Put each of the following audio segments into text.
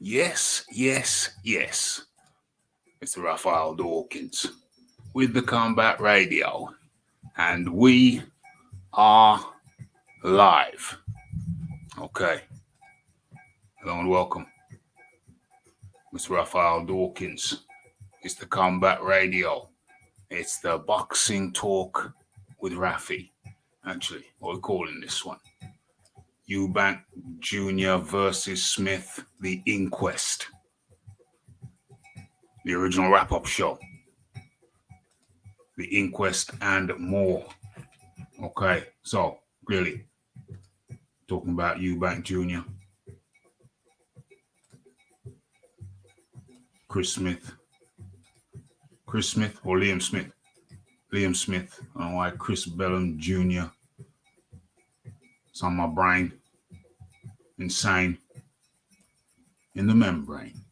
Yes, yes, yes. It's Raphael Dawkins with the Combat Radio, and we are live. Okay, hello and welcome. Mr. Raphael Dawkins. It's the Combat Radio. It's the boxing talk with Rafi. Actually, what we're calling this one. Eubank Jr. versus Smith, the Inquest. The original wrap-up show. The Inquest and more. Okay, so really talking about Eubank Jr., Chris Smith or Liam Smith. Liam Smith. I don't know why Chris Bellum Jr. It's on my brain. Insane in the membrane.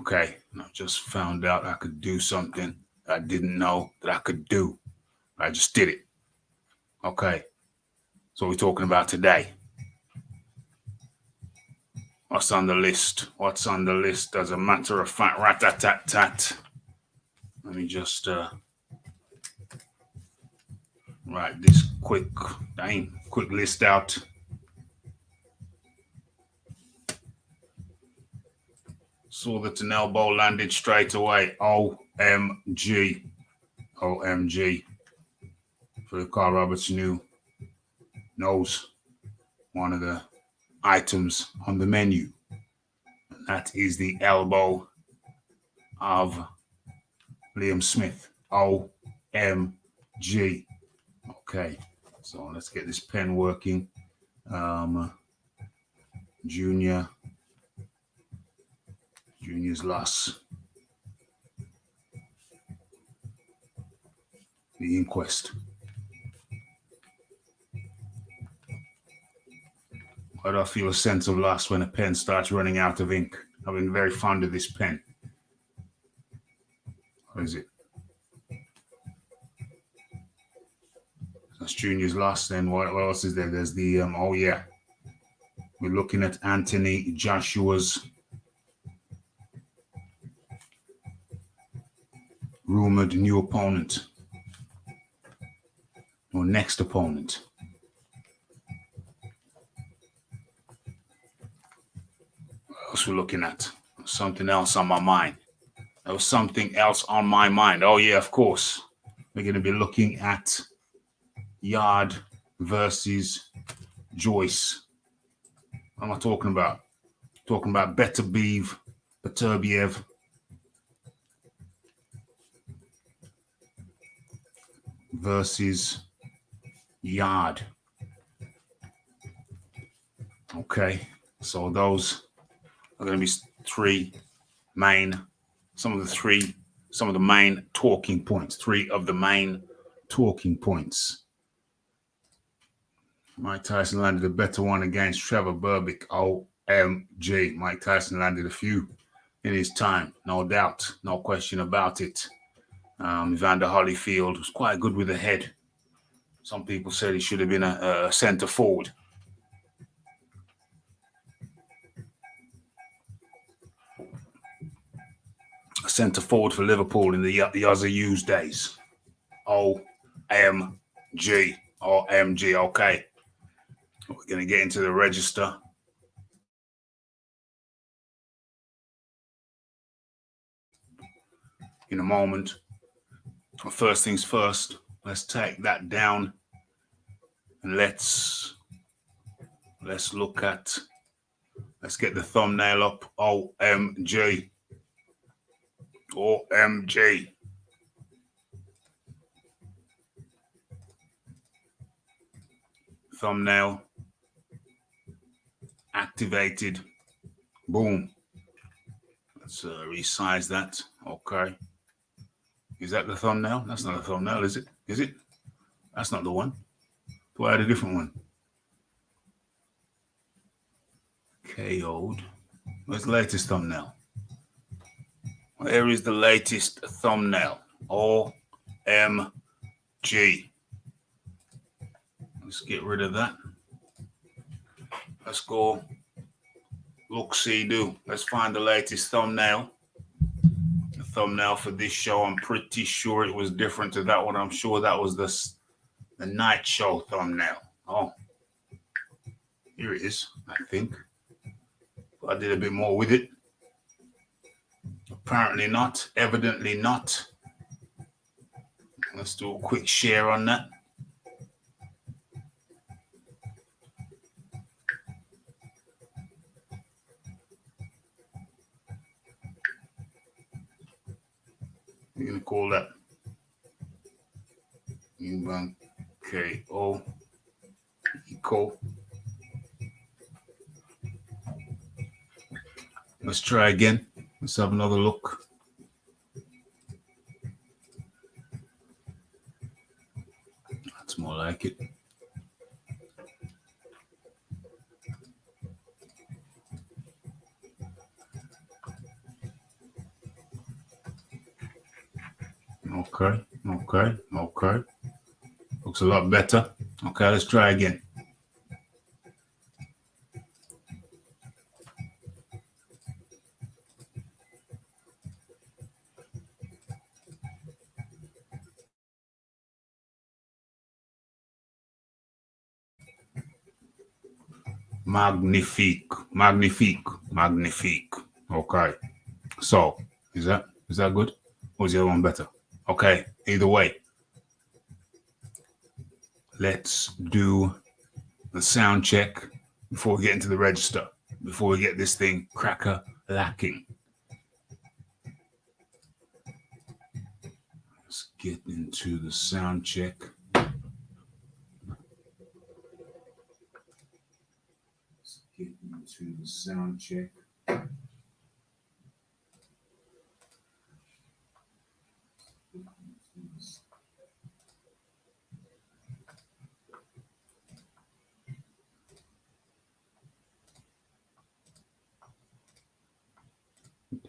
Okay, and I just found out I could do something I didn't know that I could do. I just did it. Okay, so we're talking about today. What's on the list? What's on the list? As a matter of fact, rat-tat-tat-tat. Let me just write this quick list out. Saw that an elbow landed straight away. OMG. OMG. For the Carl Robertson who knows one of the items on the menu. And that is the elbow of Liam Smith. OMG. Okay, so let's get this pen working. Junior's loss. The Inquest. Why do I feel a sense of loss when a pen starts running out of ink? I've been very fond of this pen. What is it? That's Junior's loss. Then what else is there? There's the, we're looking at Anthony Joshua's rumored new opponent. Or next opponent. What else we're looking at? Something else on my mind. There was something else on my mind. Oh, yeah, of course. We're going to be looking at Yard versus Joyce. What am I talking about? Talking about Beterbiev versus Yard. Okay, so those are going to be some of the main talking points. Three of the main talking points. Mike Tyson landed a better one against Trevor Berbick. OMG. Mike Tyson landed a few in his time, no doubt, no question about it. Evander Holyfield was quite good with the head. Some people said he should have been a centre forward. A centre forward for Liverpool in the Yazza Hughes days. OMG. OMG. Okay. We're going to get into the register. In a moment. First things first, let's take that down and let's get the thumbnail up. OMG. OMG. Thumbnail activated. Boom. Let's resize that. Okay. Is that the thumbnail? That's not a thumbnail, is it? Is it? That's not the one. Do I have a different one? KO'd. Where's the latest thumbnail? Where is the latest thumbnail? OMG. Let's get rid of that. Let's go Look, see, do. Let's find the latest thumbnail. The thumbnail for this show, I'm pretty sure it was different to that one. I'm sure that was the night show thumbnail. Oh, here it is, I think. I did a bit more with it. Apparently not. Evidently not. Let's do a quick share on that. We're going to call that Eubank KO Eco. Let's try again. Let's have another look. That's more like it. Okay. Looks a lot better. Okay, let's try again. Magnifique. Okay. So, is that good? Or is the other one better? Okay, either way. Let's do the sound check before we get into the register, before we get this thing cracker lacking. Let's get into the sound check.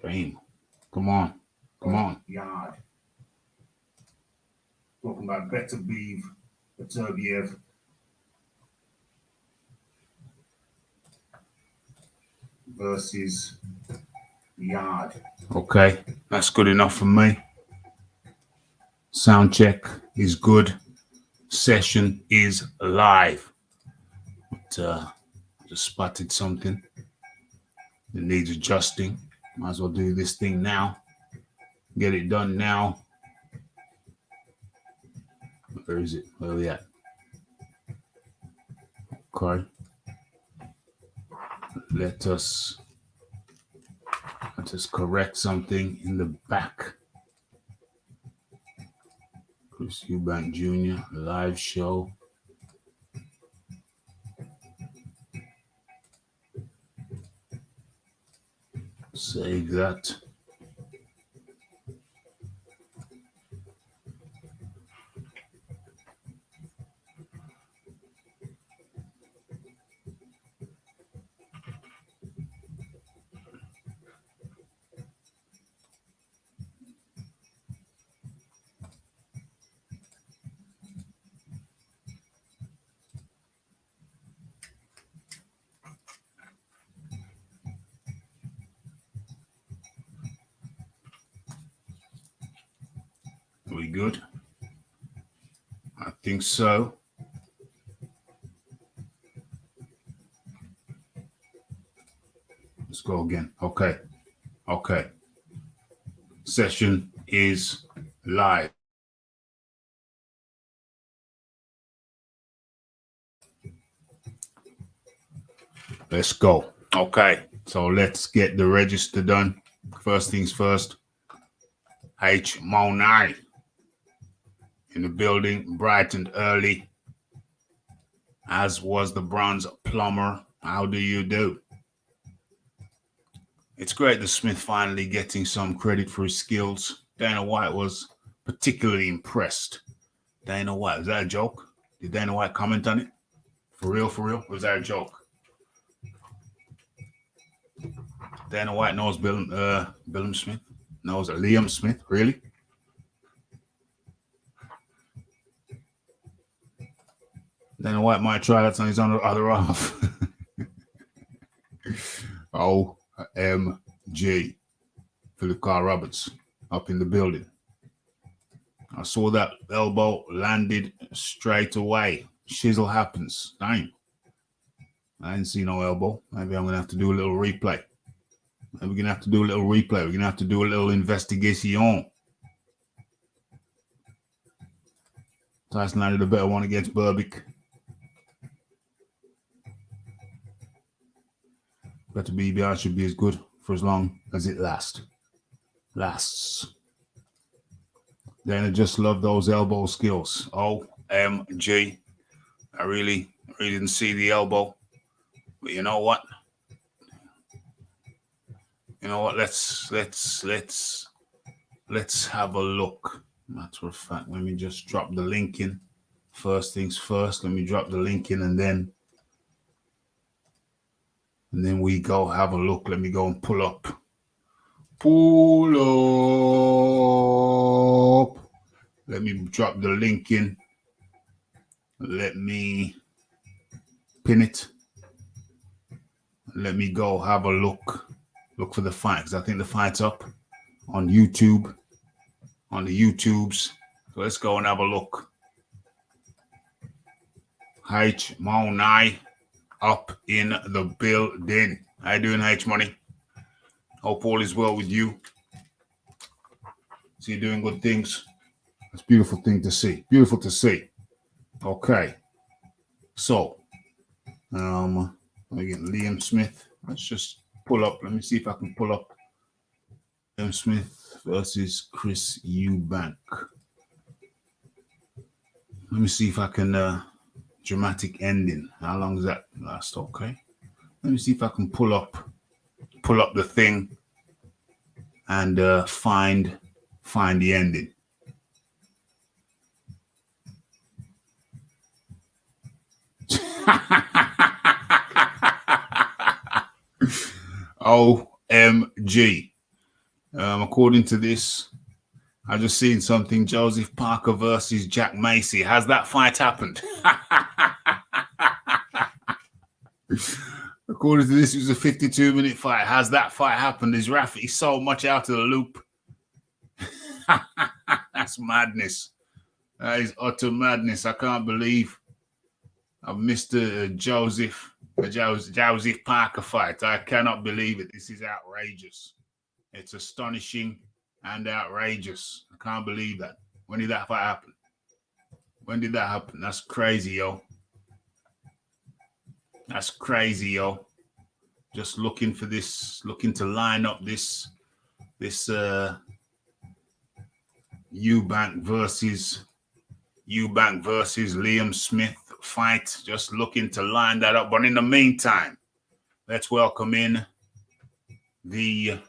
Damn. Come on. Yard. Talking about Beterbiev versus Yard. Okay, that's good enough for me. Sound check is good. Session is live. But, I just spotted something that needs adjusting. Might as well do this thing now. Get it done now. Where is it? Where are we at? Okay. Let us correct something in the back. Chris Eubank Jr. live show. Save that. Are we good? I think so. Let's go again. Okay. Session is live. Let's go. Okay. So let's get the register done. First things first. H. Monai in the building, bright and early, as was the bronze plumber. How do you do? It's great that Smith finally getting some credit for his skills. Dana White was particularly impressed. Dana White, was that a joke? Did Dana White comment on it? For real? Was that a joke? Dana White knows Liam Smith? Knows Liam Smith? Really? Dana White might try that on his other half. OMG. Philip Carl Roberts up in the building. I saw that elbow landed straight away. Shizzle happens. Damn. I didn't see no elbow. Maybe I'm going to have to do a little replay. Maybe we're going to have to do a little replay. We're going to have to do a little investigation. Tyson landed a better one against Burbick. Better BBR should be as good for as long as it lasts. Then I just love those elbow skills. OMG. I really didn't see the elbow. But you know what? Let's have a look. Matter of fact, let me just drop the link in. First things first, let me drop the link in and then we go have a look. Let me go and pull up. Let me drop the link in. Let me pin it. Let me go have a look. Look for the fight, because I think the fight's up on YouTube. On the YouTubes. So let's go and have a look. H Money up in the building. How you doing, H Money? Hope all is well with you. See you doing good things. It's a beautiful thing to see. Beautiful to see. Okay. So, again, Liam Smith. Let's just pull up. Let me see if I can pull up Liam Smith versus Chris Eubank. Let me see if I can dramatic ending. How long does that last? Okay. Let me see if I can pull up the thing and find the ending. OMG. According to this, I just seen something. Joseph Parker versus Jack Macy. Has that fight happened? According to this, it was a 52-minute fight. Has that fight happened? Is Rafi so much out of the loop? That's madness. That is utter madness. I can't believe I've missed the Joseph Parker fight. I cannot believe it. This is outrageous. It's astonishing and outrageous. I can't believe that. When did that fight happen? That's crazy, yo. That's crazy, yo. Just looking for this, looking to line up this Eubank versus Liam Smith fight. Just looking to line that up. But in the meantime, let's welcome in the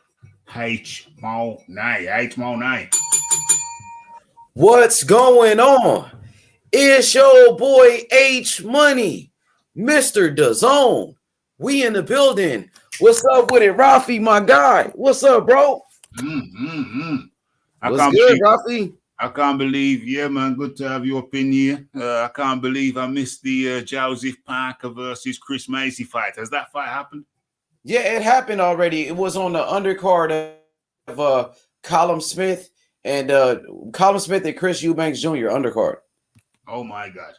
H Money. What's going on? It's your boy H Money, Mr. DAZN. We in the building. What's up with it, Rafi, my guy? What's up, bro? What's good, Rafi? I can't believe, yeah, man, good to have you up in here. I can't believe I missed the Joseph Parker versus Chris Macy fight. Has that fight happened? Yeah, it happened already. It was on the undercard of Callum Smith and Chris Eubanks Jr. undercard. Oh my God!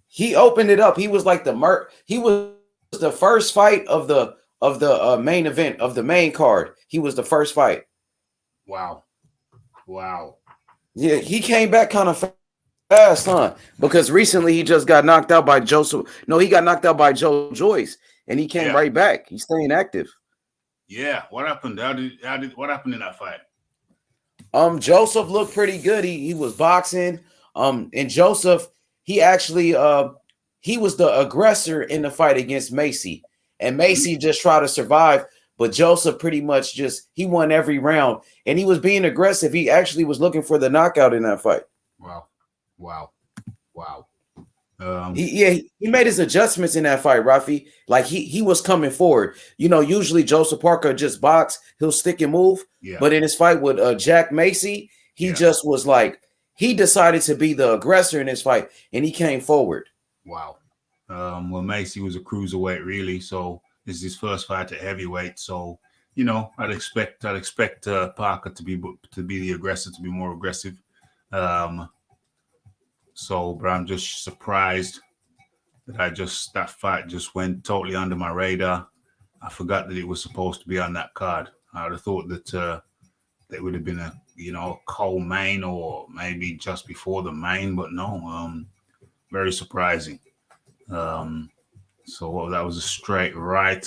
He opened it up. He was like he was the first fight of the main event of the main card. He was the first fight. Wow. Yeah, he came back kind of fast, huh? Because recently he just got knocked out by he got knocked out by Joe Joyce. And he came right back. He's staying active. Yeah. What happened? What happened in that fight? Joseph looked pretty good. He was boxing. And Joseph, he actually he was the aggressor in the fight against Macy. And Macy just tried to survive, but Joseph pretty much he won every round. And he was being aggressive. He actually was looking for the knockout in that fight. Wow. He made his adjustments in that fight, Rafi. Like he was coming forward. You know, usually Joseph Parker just box, he'll stick and move. Yeah. But in his fight with Jack Macy, he just was like, he decided to be the aggressor in this fight, and he came forward. Wow. Well, Macy was a cruiserweight, really. So This is his first fight at heavyweight, so I'd expect Parker to be the aggressor, to be more aggressive. But I'm just surprised that fight just went totally under my radar. I forgot that it was supposed to be on that card. I would have thought that that would have been a co-main or maybe just before the main, but no. Very surprising. So that was a straight right.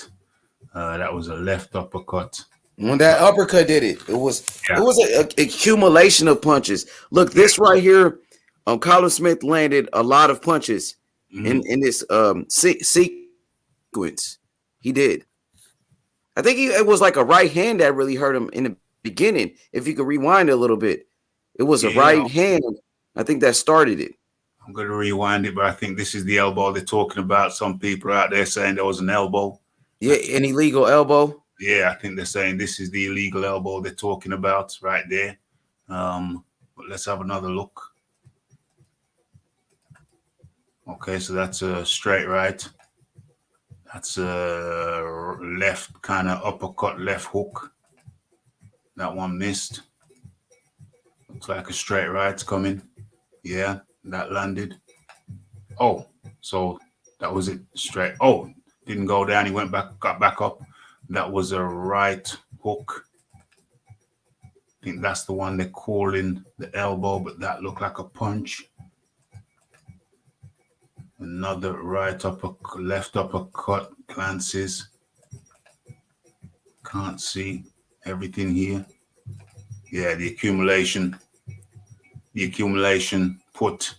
That was a left uppercut. When that uppercut did it, it was an accumulation of punches. Look, this right here, Colin Smith landed a lot of punches in this sequence. He did. I think it was like a right hand that really hurt him in the beginning. If you could rewind a little bit, it was a right hand. I think that started it. I'm going to rewind it, but I think this is the elbow they're talking about. Some people out there saying there was an elbow. Yeah, an illegal elbow. Yeah, I think they're saying this is the illegal elbow they're talking about right there. But let's have another look. Okay, so that's a straight right. That's a left kind of uppercut, left hook. That one missed. Looks like a straight right's coming. Yeah, that landed. Oh, so that was it. Straight. Oh, didn't go down. He went back, got back up. That was a right hook. I think that's the one they're calling the elbow, but that looked like a punch. Another right uppercut, left uppercut, glances. Can't see everything here. Yeah, the accumulation put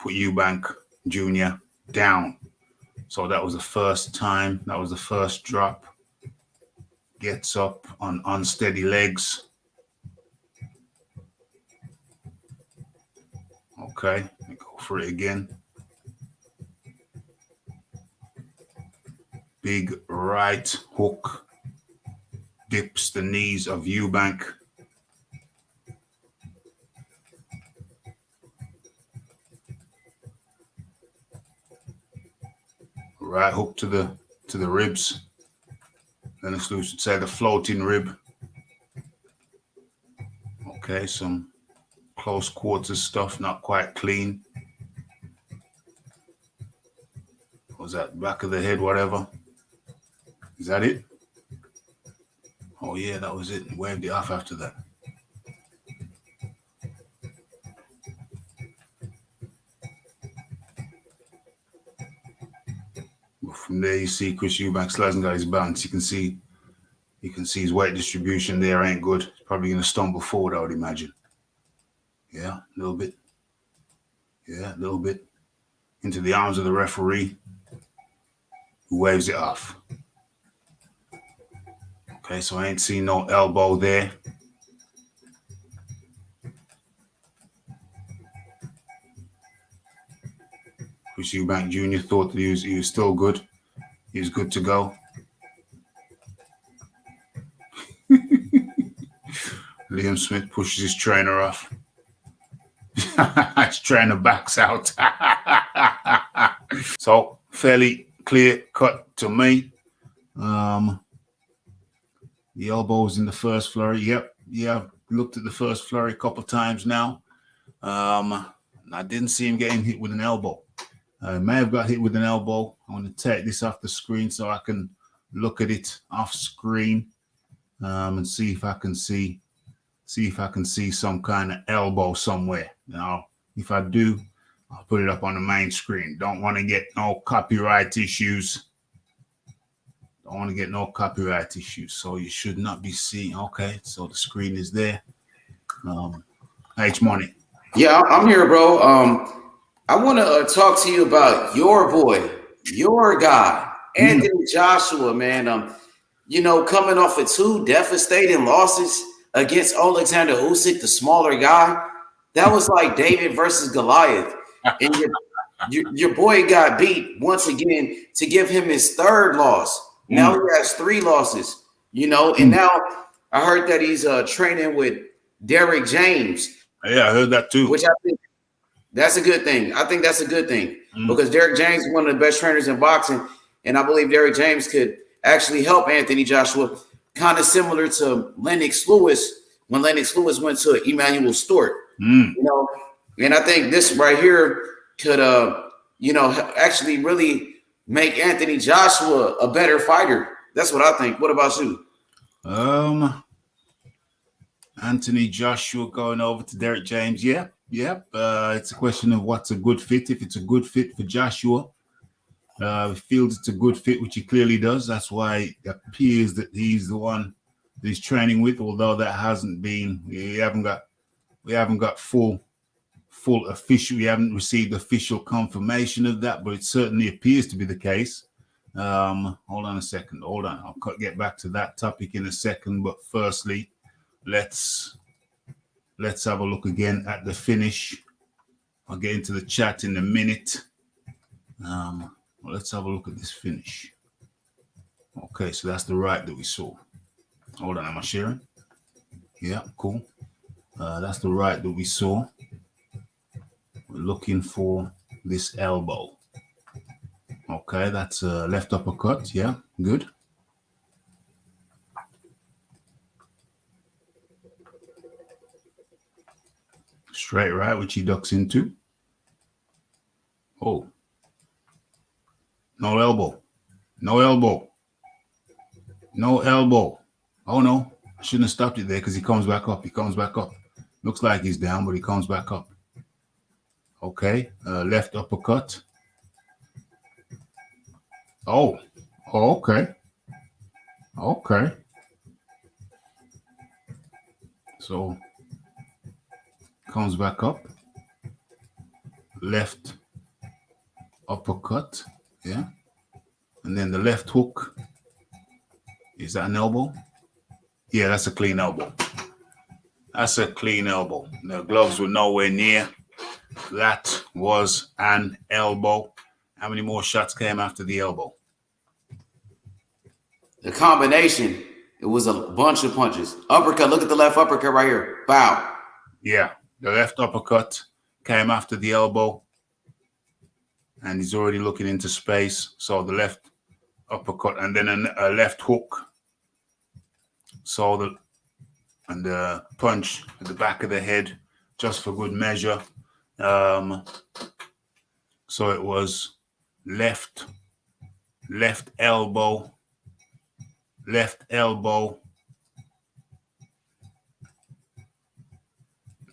Eubank Jr. down. So that was the first time. That was the first drop. Gets up on unsteady legs. Okay, go for it again. Big right hook. Dips the knees of Eubank. Right hook to the ribs. Dennis Lewis would say the floating rib. Okay, some close quarters stuff, not quite clean. Was that back of the head, whatever? Is that it? Oh yeah, that was it. Waved it off after that. But from there, you see Chris Eubank still hasn't got his balance. You can see his weight distribution there ain't good. He's probably going to stumble forward, I would imagine. Yeah, a little bit. Yeah, a little bit. Into the arms of the referee, who waves it off. Okay, so I ain't seen no elbow there. Chris Eubank Jr. thought that he was still good. He was good to go. Liam Smith pushes his trainer off. His trainer backs out. So fairly clear cut to me. The elbows in the first flurry. Yep. Yeah, I've looked at the first flurry a couple of times now. I didn't see him getting hit with an elbow. I may have got hit with an elbow. I want to take this off the screen so I can look at it off screen and see if I can see some kind of elbow somewhere. Now, if I do, I'll put it up on the main screen. Don't want to get no copyright issues. So you should not be seeing. Okay, so the screen is there. H Money. Yeah, I'm here, bro. I want to talk to you about your boy, your guy, Anthony Joshua, man. Coming off of 2 devastating losses against Alexander Usyk, the smaller guy, that was like David versus Goliath. And your boy got beat once again to give him his 3rd loss. Now he has 3 losses, and now I heard that he's training with Derek James. Yeah, I heard that too. Which I think that's a good thing. I think that's a good thing because Derek James is one of the best trainers in boxing. And I believe Derrick James could actually help Anthony Joshua, kind of similar to Lennox Lewis when Lennox Lewis went to Emmanuel Stewart. You know, and I think this right here could, actually really make Anthony Joshua a better fighter. That's what I think. What about you? Anthony Joshua going over to Derrick James. Yeah. It's a question of what's a good fit. If it's a good fit for Joshua, feels it's a good fit, which he clearly does. That's why it appears that he's the one that he's training with, although that hasn't been. We haven't got full official. We haven't received official confirmation of that, but it certainly appears to be the case. Hold on a second. Hold on. I'll get back to that topic in a second. But firstly, let's have a look again at the finish. I'll get into the chat in a minute. Let's have a look at this finish. Okay, so that's the right that we saw. Hold on, am I sharing? Yeah, cool. That's the right that we saw. We're looking for this elbow. Okay, that's a left uppercut. Yeah, good. Straight right, which he ducks into. Oh. No elbow. No elbow. No elbow. Oh, no. I shouldn't have stopped it there because he comes back up. He comes back up. Looks like he's down, but he comes back up. Okay. Left uppercut. Oh. Oh, okay. Okay. So, comes back up. Left uppercut. Yeah. And then the left hook. Is that an elbow? Yeah, that's a clean elbow. That's a clean elbow. The gloves were nowhere near. That was an elbow. How many more shots came after the elbow? The combination, it was a bunch of punches. Uppercut, look at the left uppercut right here. Bow. Yeah, the left uppercut came after the elbow. And he's already looking into space. So the left uppercut and then a left hook. So the punch at the back of the head, just for good measure. So it was left elbow, left elbow,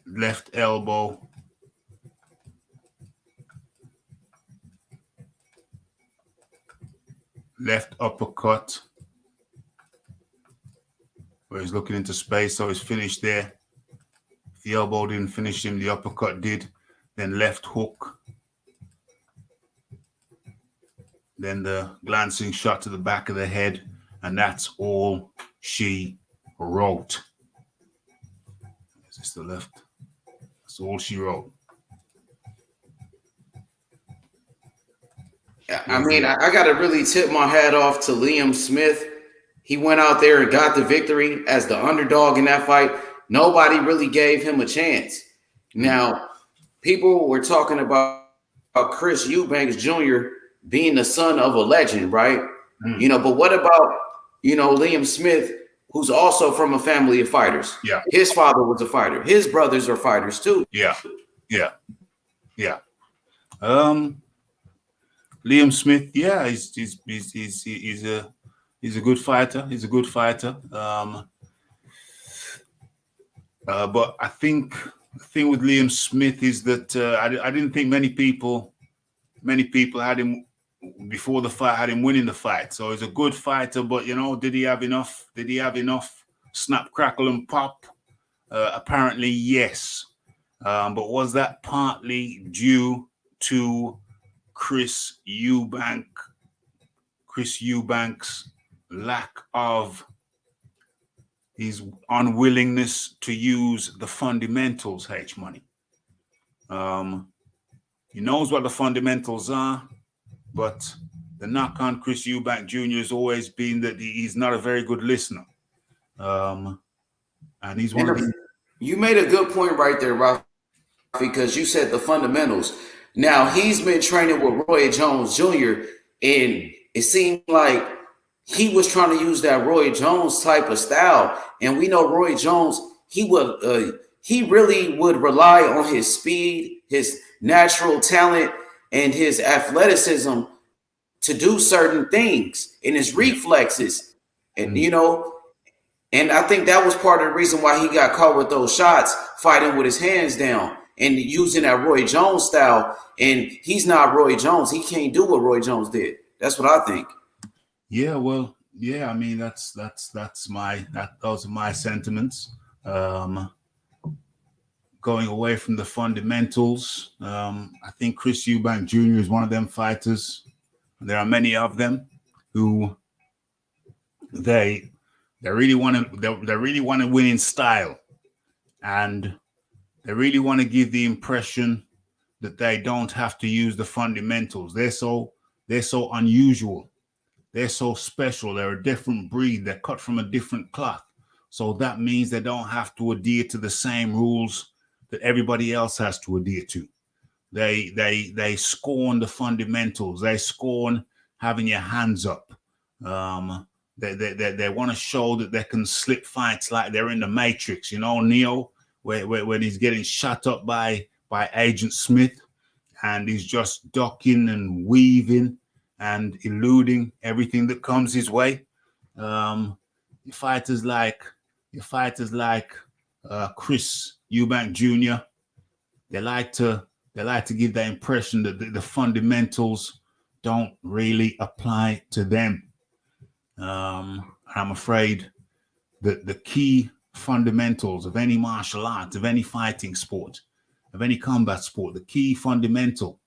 left elbow, left uppercut, where he's looking into space, so he's finished there. If the elbow didn't finish him, the uppercut did. Then left hook. Then the glancing shot to the back of the head, and that's all she wrote. Is this the left? That's all she wrote. I mean, I got to really tip my hat off to Liam Smith. He went out there and got the victory as the underdog in that fight. Nobody really gave him a chance. Now, people were talking about Chris Eubanks Jr. being the son of a legend, right? But what about, Liam Smith, who's also from a family of fighters? Yeah. His father was a fighter. His brothers are fighters too. Yeah. Liam Smith, yeah, he's a good fighter. He's a good fighter. But I think the thing with Liam Smith is that I didn't think many people had him before the fight, had him winning the fight. So he's a good fighter, but did he have enough? Did he have enough snap, crackle, and pop? Apparently, yes. But was that partly due to Chris Eubank's lack of his unwillingness to use the fundamentals, H Money? He knows what the fundamentals are, but the knock on Chris Eubank Jr. has always been that he's not a very good listener. And he's one of the... You made a good point right there, Ralph, because you said the fundamentals. Now, he's been training with Roy Jones Jr., and it seemed like he was trying to use that Roy Jones type of style. And we know Roy Jones, he really would rely on his speed, his natural talent, and his athleticism to do certain things in his reflexes. And and I think that was part of the reason why he got caught with those shots, fighting with his hands down and using that Roy Jones style. And he's not Roy Jones. He can't do what Roy Jones did. That's what I think. Yeah, well, yeah. I mean, those are my sentiments. Going away from the fundamentals, I think Chris Eubank Jr. is one of them fighters. There are many of them who they really want to win in style, and they really want to give the impression that they don't have to use the fundamentals. They're so unusual. They're so special. They're a different breed. They're cut from a different cloth. So that means they don't have to adhere to the same rules that everybody else has to adhere to. They scorn the fundamentals. They scorn having your hands up. They want to show that they can slip fights like they're in the Matrix. Neo, when he's getting shot up by Agent Smith, and he's just ducking and weaving and eluding everything that comes his way. Your fighters like Chris Eubank Jr. They like to give the impression that the fundamentals don't really apply to them. I'm afraid that the key fundamentals of any martial art, of any fighting sport, of any combat sport, the key fundamental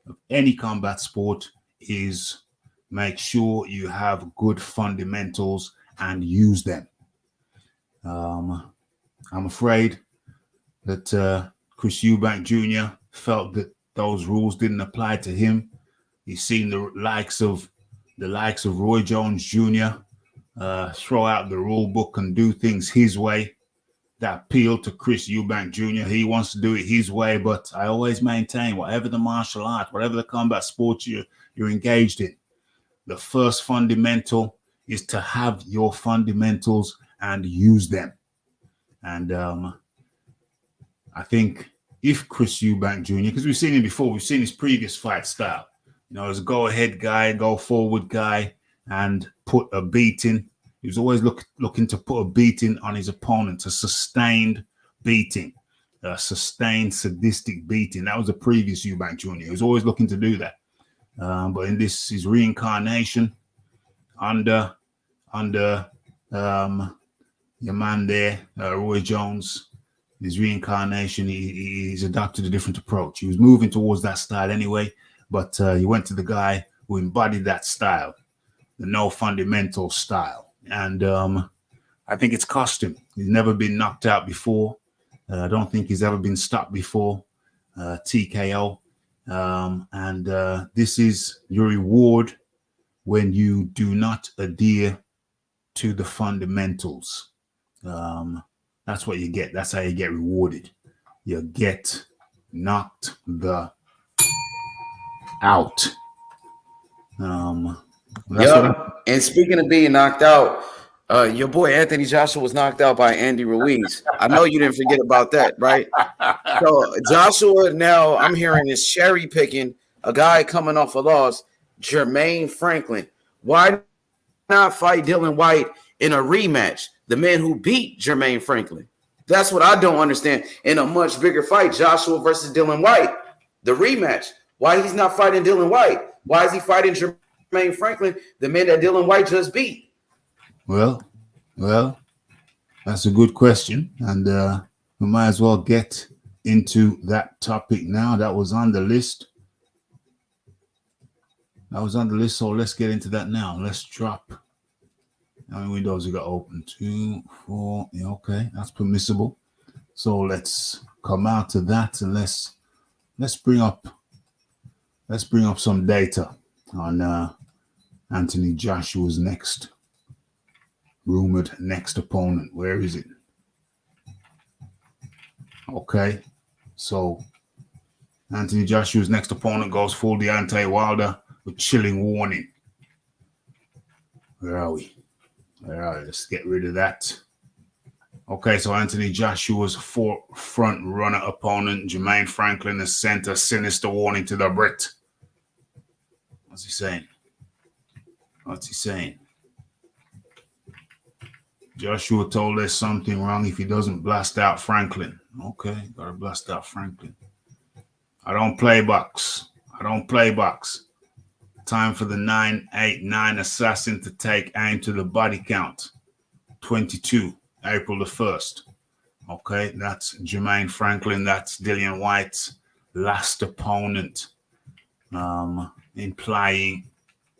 of any combat sport is make sure you have good fundamentals and use them. I'm afraid that Chris Eubank Jr. felt that those rules didn't apply to him. He's seen the likes of Roy Jones Jr. Throw out the rule book and do things his way. That appealed to Chris Eubank Jr. He wants to do it his way, but I always maintain, whatever the martial art, whatever the combat sport you're engaged in, the first fundamental is to have your fundamentals and use them. And I think if Chris Eubank Jr., because we've seen him before, we've seen his previous fight style, as a go-ahead guy, go-forward guy, and put a beating. He was always looking to put a beating on his opponent, a sustained beating, a sustained sadistic beating. That was the previous Eubank Jr. He was always looking to do that. But in his reincarnation, under your man there, Roy Jones, his reincarnation, he's adopted a different approach. He was moving towards that style anyway, but he went to the guy who embodied that style, the no fundamental style. And I think it's cost him. He's never been knocked out before. I don't think he's ever been stopped before. TKO. And this is your reward when you do not adhere to the fundamentals. That's what you get. That's how you get rewarded. You get knocked out. And speaking of being knocked out, your boy Anthony Joshua was knocked out by Andy Ruiz. I know you didn't forget about that, right? So Joshua, now I'm hearing is cherry picking a guy coming off a loss, Jermaine Franklin. Why not fight Dylan White in a rematch? The man who beat Jermaine Franklin. That's what I don't understand. In a much bigger fight, Joshua versus Dylan White, the rematch. Why he's not fighting Dylan White? Why is he fighting Jermaine Franklin, the man that Dylan White just beat? Well, that's a good question, and we might as well get into that topic now. That was on the list. So let's get into that now. Let's drop. How many windows we got open? 2, 4. Yeah, okay, that's permissible. So let's come out to that and let's bring up some data on Anthony Joshua's rumored next opponent. Where is it? Okay, so Anthony Joshua's next opponent goes full Deontay Wilder with chilling warning. Where are we? Let's get rid of that. Okay, so Anthony Joshua's front runner opponent, Jermaine Franklin, is sent a sinister warning to the Brit. What's he saying? Joshua told us something wrong if he doesn't blast out Franklin. Okay, gotta blast out Franklin. I don't play box. Time for the 989 assassin to take aim to the body count. 22, April the 1st. Okay, that's Jermaine Franklin. That's Dillian White's last opponent, implying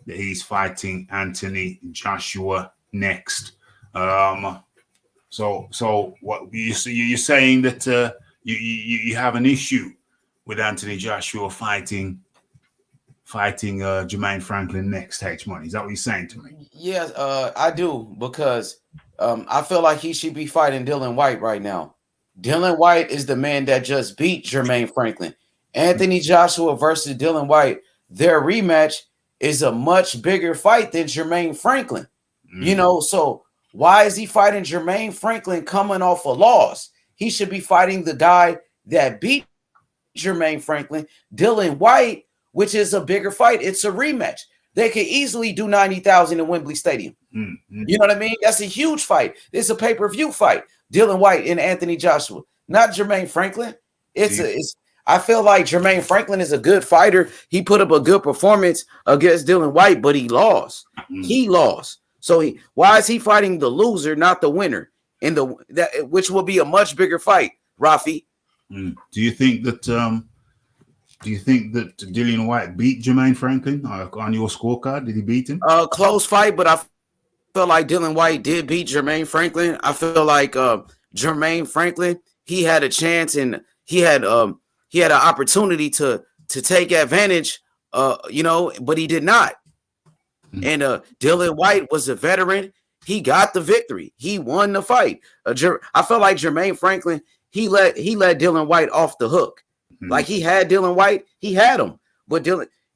that he's fighting Anthony Joshua next. So what you're saying that you have an issue with Anthony Joshua fighting Jermaine Franklin next, H Money. Is that what you're saying to me? Yes, I do, because I feel like he should be fighting Dillian White right now. Dillian White is the man that just beat Jermaine Franklin. Anthony Joshua versus Dillian White, their rematch is a much bigger fight than Jermaine Franklin. You know, so why is he fighting Jermaine Franklin coming off a loss? He should be fighting the guy that beat Jermaine Franklin, Dillian White, which is a bigger fight. It's a rematch. They could easily do 90,000 in Wembley Stadium. Mm-hmm. You know what I mean? That's a huge fight. It's a pay-per-view fight. Dillian White and Anthony Joshua, not Jermaine Franklin. I feel like Jermaine Franklin is a good fighter. He put up a good performance against Dillian White, but he lost. Mm-hmm. He lost. So why is he fighting the loser, not the winner? Which will be a much bigger fight, Rafi. Do you think that Dillian White beat Jermaine Franklin on your scorecard? Did he beat him? Close fight, but I feel like Dillian White did beat Jermaine Franklin. I feel like Jermaine Franklin, he had a chance, and he had an opportunity to take advantage, but he did not. Mm-hmm. And Dillian White was a veteran. He got the victory. He won the fight. I felt like Jermaine Franklin, he let Dillian White off the hook. Mm-hmm. Like he had Dillian White, he had him, but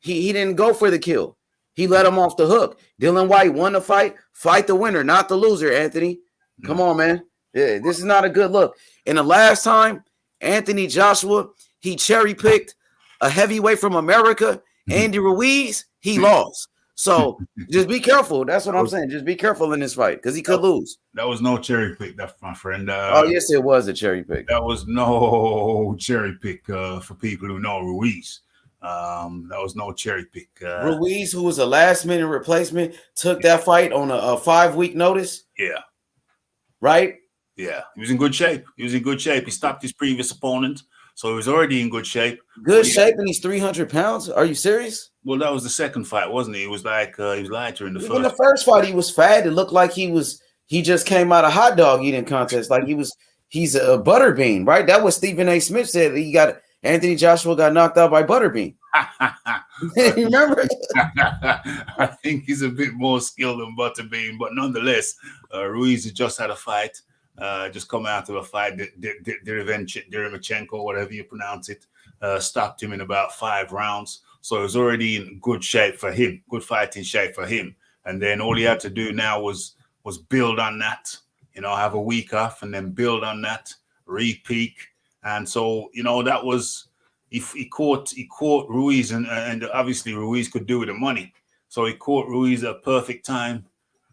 he didn't go for the kill. He let him off the hook. Dillian White won the fight. Fight the winner, not the loser, Anthony. Mm-hmm. Come on, man. Yeah, this is not a good look. And the last time, Anthony Joshua, he cherry-picked a heavyweight from America, Andy Ruiz, he lost. So just be careful. That's what I'm saying. Just be careful in this fight because he could lose. That was no cherry pick, that's my friend. Yes, it was a cherry pick. That was no cherry pick for people who know Ruiz. That was no cherry pick. Ruiz, who was a last-minute replacement, took that fight on a 5-week notice. Yeah. Right? Yeah. He was in good shape. He stopped his previous opponent, so he was already in good shape. Good shape, and he's 300 pounds? Are you serious? Well, that was the second fight, wasn't it? It was like he was lighter in the first. In the first fight, he was fat. It looked like he just came out of hot dog eating contest. Like he's a butterbean, right? That was Stephen A. Smith said. Anthony Joshua got knocked out by Butterbean. You remember? I think he's a bit more skilled than Butterbean, but nonetheless, Ruiz just had a fight. Just come out of a fight. Derevchenko, whatever you pronounce it, stopped him in about 5 rounds. So it was already in good shape for him, good fighting shape for him. And then all he had to do now was build on that, have a week off and then build on that, re-peak. And so, that was, he caught Ruiz and obviously Ruiz could do with the money. So he caught Ruiz at a perfect time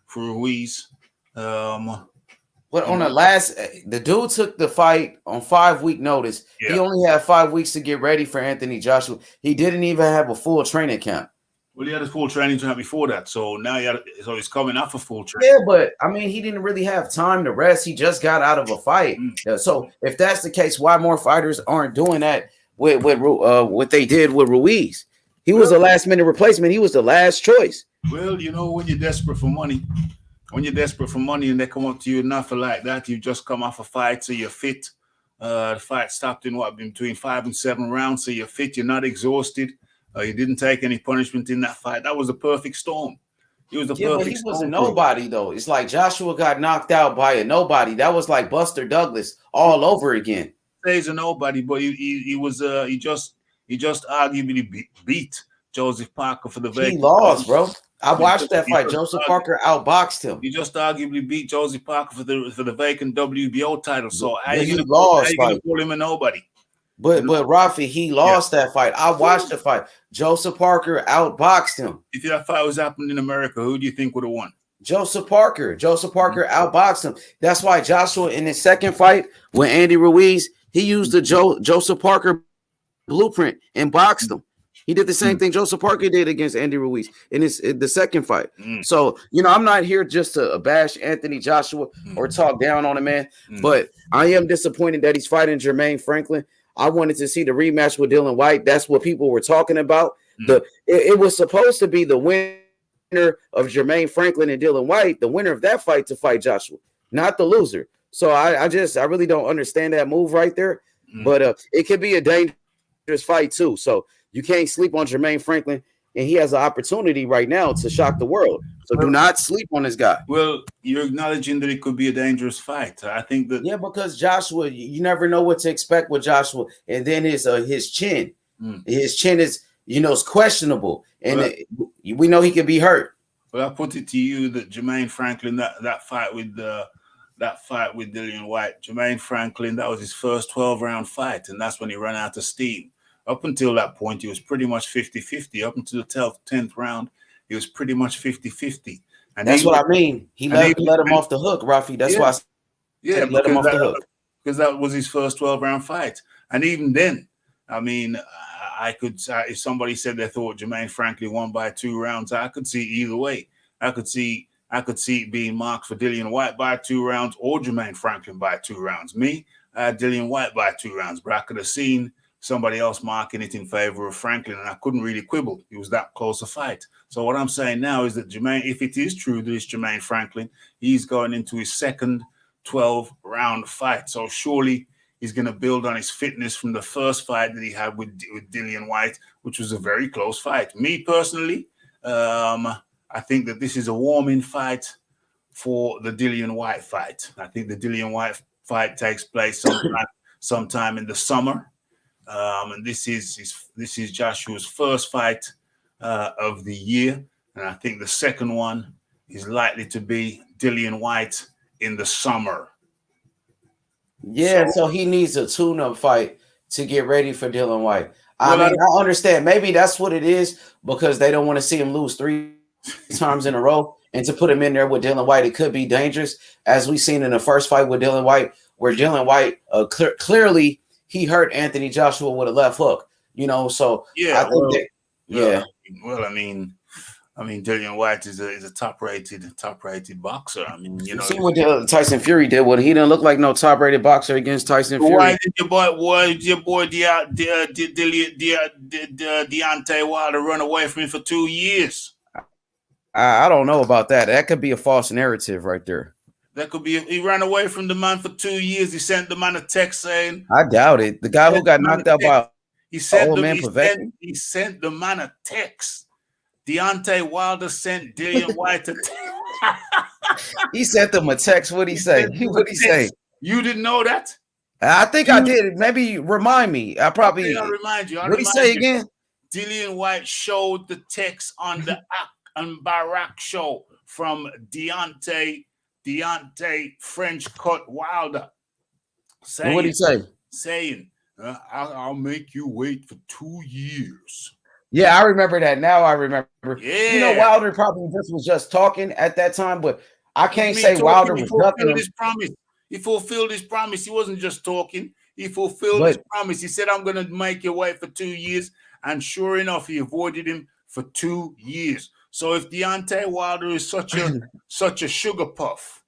for Ruiz. But on the dude took the fight on 5-week notice. Yeah. He only had 5 weeks to get ready for Anthony Joshua. He didn't even have a full training camp. Well, he had a full training camp before that. So now he's coming off a full training. Yeah, but I mean, he didn't really have time to rest. He just got out of a fight. Mm-hmm. So if that's the case, why more fighters aren't doing that with what they did with Ruiz? He was a last-minute replacement. He was the last choice. Well, when you're desperate for money. When you're desperate for money and they come up to you nothing like that, you just come off a fight, so you're fit. The fight stopped in between 5 and 7 rounds, so you're fit, you're not exhausted. You didn't take any punishment in that fight. That was a perfect storm. He was but he was a nobody, though. It's like Joshua got knocked out by a nobody. That was like Buster Douglas all over again. He's a nobody, but he just arguably beat Joseph Parker for the He lost, bro. I watched that fight. Joseph Parker outboxed him. You just arguably beat Josie Parker for the vacant WBO title. So how But you he gonna lost, call him a nobody? But Rafi, he lost that fight. I watched the fight. Joseph Parker outboxed him. If that fight was happening in America, who do you think would have won? Joseph Parker outboxed him. That's why Joshua in his second fight with Andy Ruiz, he used the Joseph Parker blueprint and boxed him. He did the same thing Joseph Parker did against Andy Ruiz in the second fight. So, I'm not here just to bash Anthony Joshua or talk down on a man, but I am disappointed that he's fighting Jermaine Franklin. I wanted to see the rematch with Dillian White. That's what people were talking about. It was supposed to be the winner of Jermaine Franklin and Dillian White, the winner of that fight to fight Joshua, not the loser. So I really don't understand that move right there. But it could be a dangerous fight too. So you can't sleep on Jermaine Franklin, and he has an opportunity right now to shock the world. So do not sleep on this guy. Well, you're acknowledging that it could be a dangerous fight. I think that because Joshua, you never know what to expect with Joshua, and then his chin, his chin is it's questionable, and we know he could be hurt. Well, I put it to you that Jermaine Franklin, that fight with Dillian White, Jermaine Franklin, that was his first 12-round fight, and that's when he ran out of steam. Up until that point, he was pretty much 50-50. Up until the 10th round, he was pretty much 50-50. And that's what I mean. He let him off the hook, Rafi. That's why he let him off the hook. Because that was his first 12-round fight. And even then, I mean, I could, if somebody said they thought Jermaine Franklin won by 2 rounds, I could see either way. I could see it being marked for Dillian White by 2 rounds or Jermaine Franklin by 2 rounds. Me, I had Dillian White by 2 rounds, but I could have seen somebody else marking it in favor of Franklin, and I couldn't really quibble. It was that close a fight. So what I'm saying now is that Jermaine, if it is true that it's Jermaine Franklin, he's going into his second 12-round fight. So surely he's going to build on his fitness from the first fight that he had with Dillian White, which was a very close fight. Me personally, I think that this is a warming fight for the Dillian White fight. I think the Dillian White fight takes place sometime in the summer. And this is Joshua's first fight of the year, and I think the second one is likely to be Dillian White in the summer. Yeah, so he needs a tune-up fight to get ready for Dillian White. I understand. Maybe that's what it is, because they don't want to see him lose 3 times in a row, and to put him in there with Dillian White, it could be dangerous, as we've seen in the first fight with Dillian White, where Dillian White clearly he hurt Anthony Joshua with a left hook, So yeah, I mean, Dillian White is a top-rated boxer. I mean, you see what Tyson Fury did. Well, he didn't look like no top-rated boxer against Tyson Fury. Why did your boy Deontay Wilder run away from him for 2 years? I don't know about that. That could be a false narrative right there. That could be. He ran away from the man for 2 years. He sent the man a text saying, "I doubt it." The guy who got knocked out by he sent the man a text. Deontay Wilder sent Dillian White a text. He sent them a text. What'd he say? What'd he say? You didn't know that? I think I did. Maybe remind me. I'll remind you. What'd he say again? Dillian White showed the text on the Barack show from Deontay French cut Wilder. What did he say? Saying, I'll make you wait for 2 years. Yeah, I remember that. Now I remember. Yeah. Wilder probably was just talking at that time, but I can't say Wilder was nothing. He fulfilled his promise. He wasn't just talking. He fulfilled his promise. He said, I'm going to make you wait for 2 years. And sure enough, he avoided him for 2 years. So if Deontay Wilder is such a sugar puff,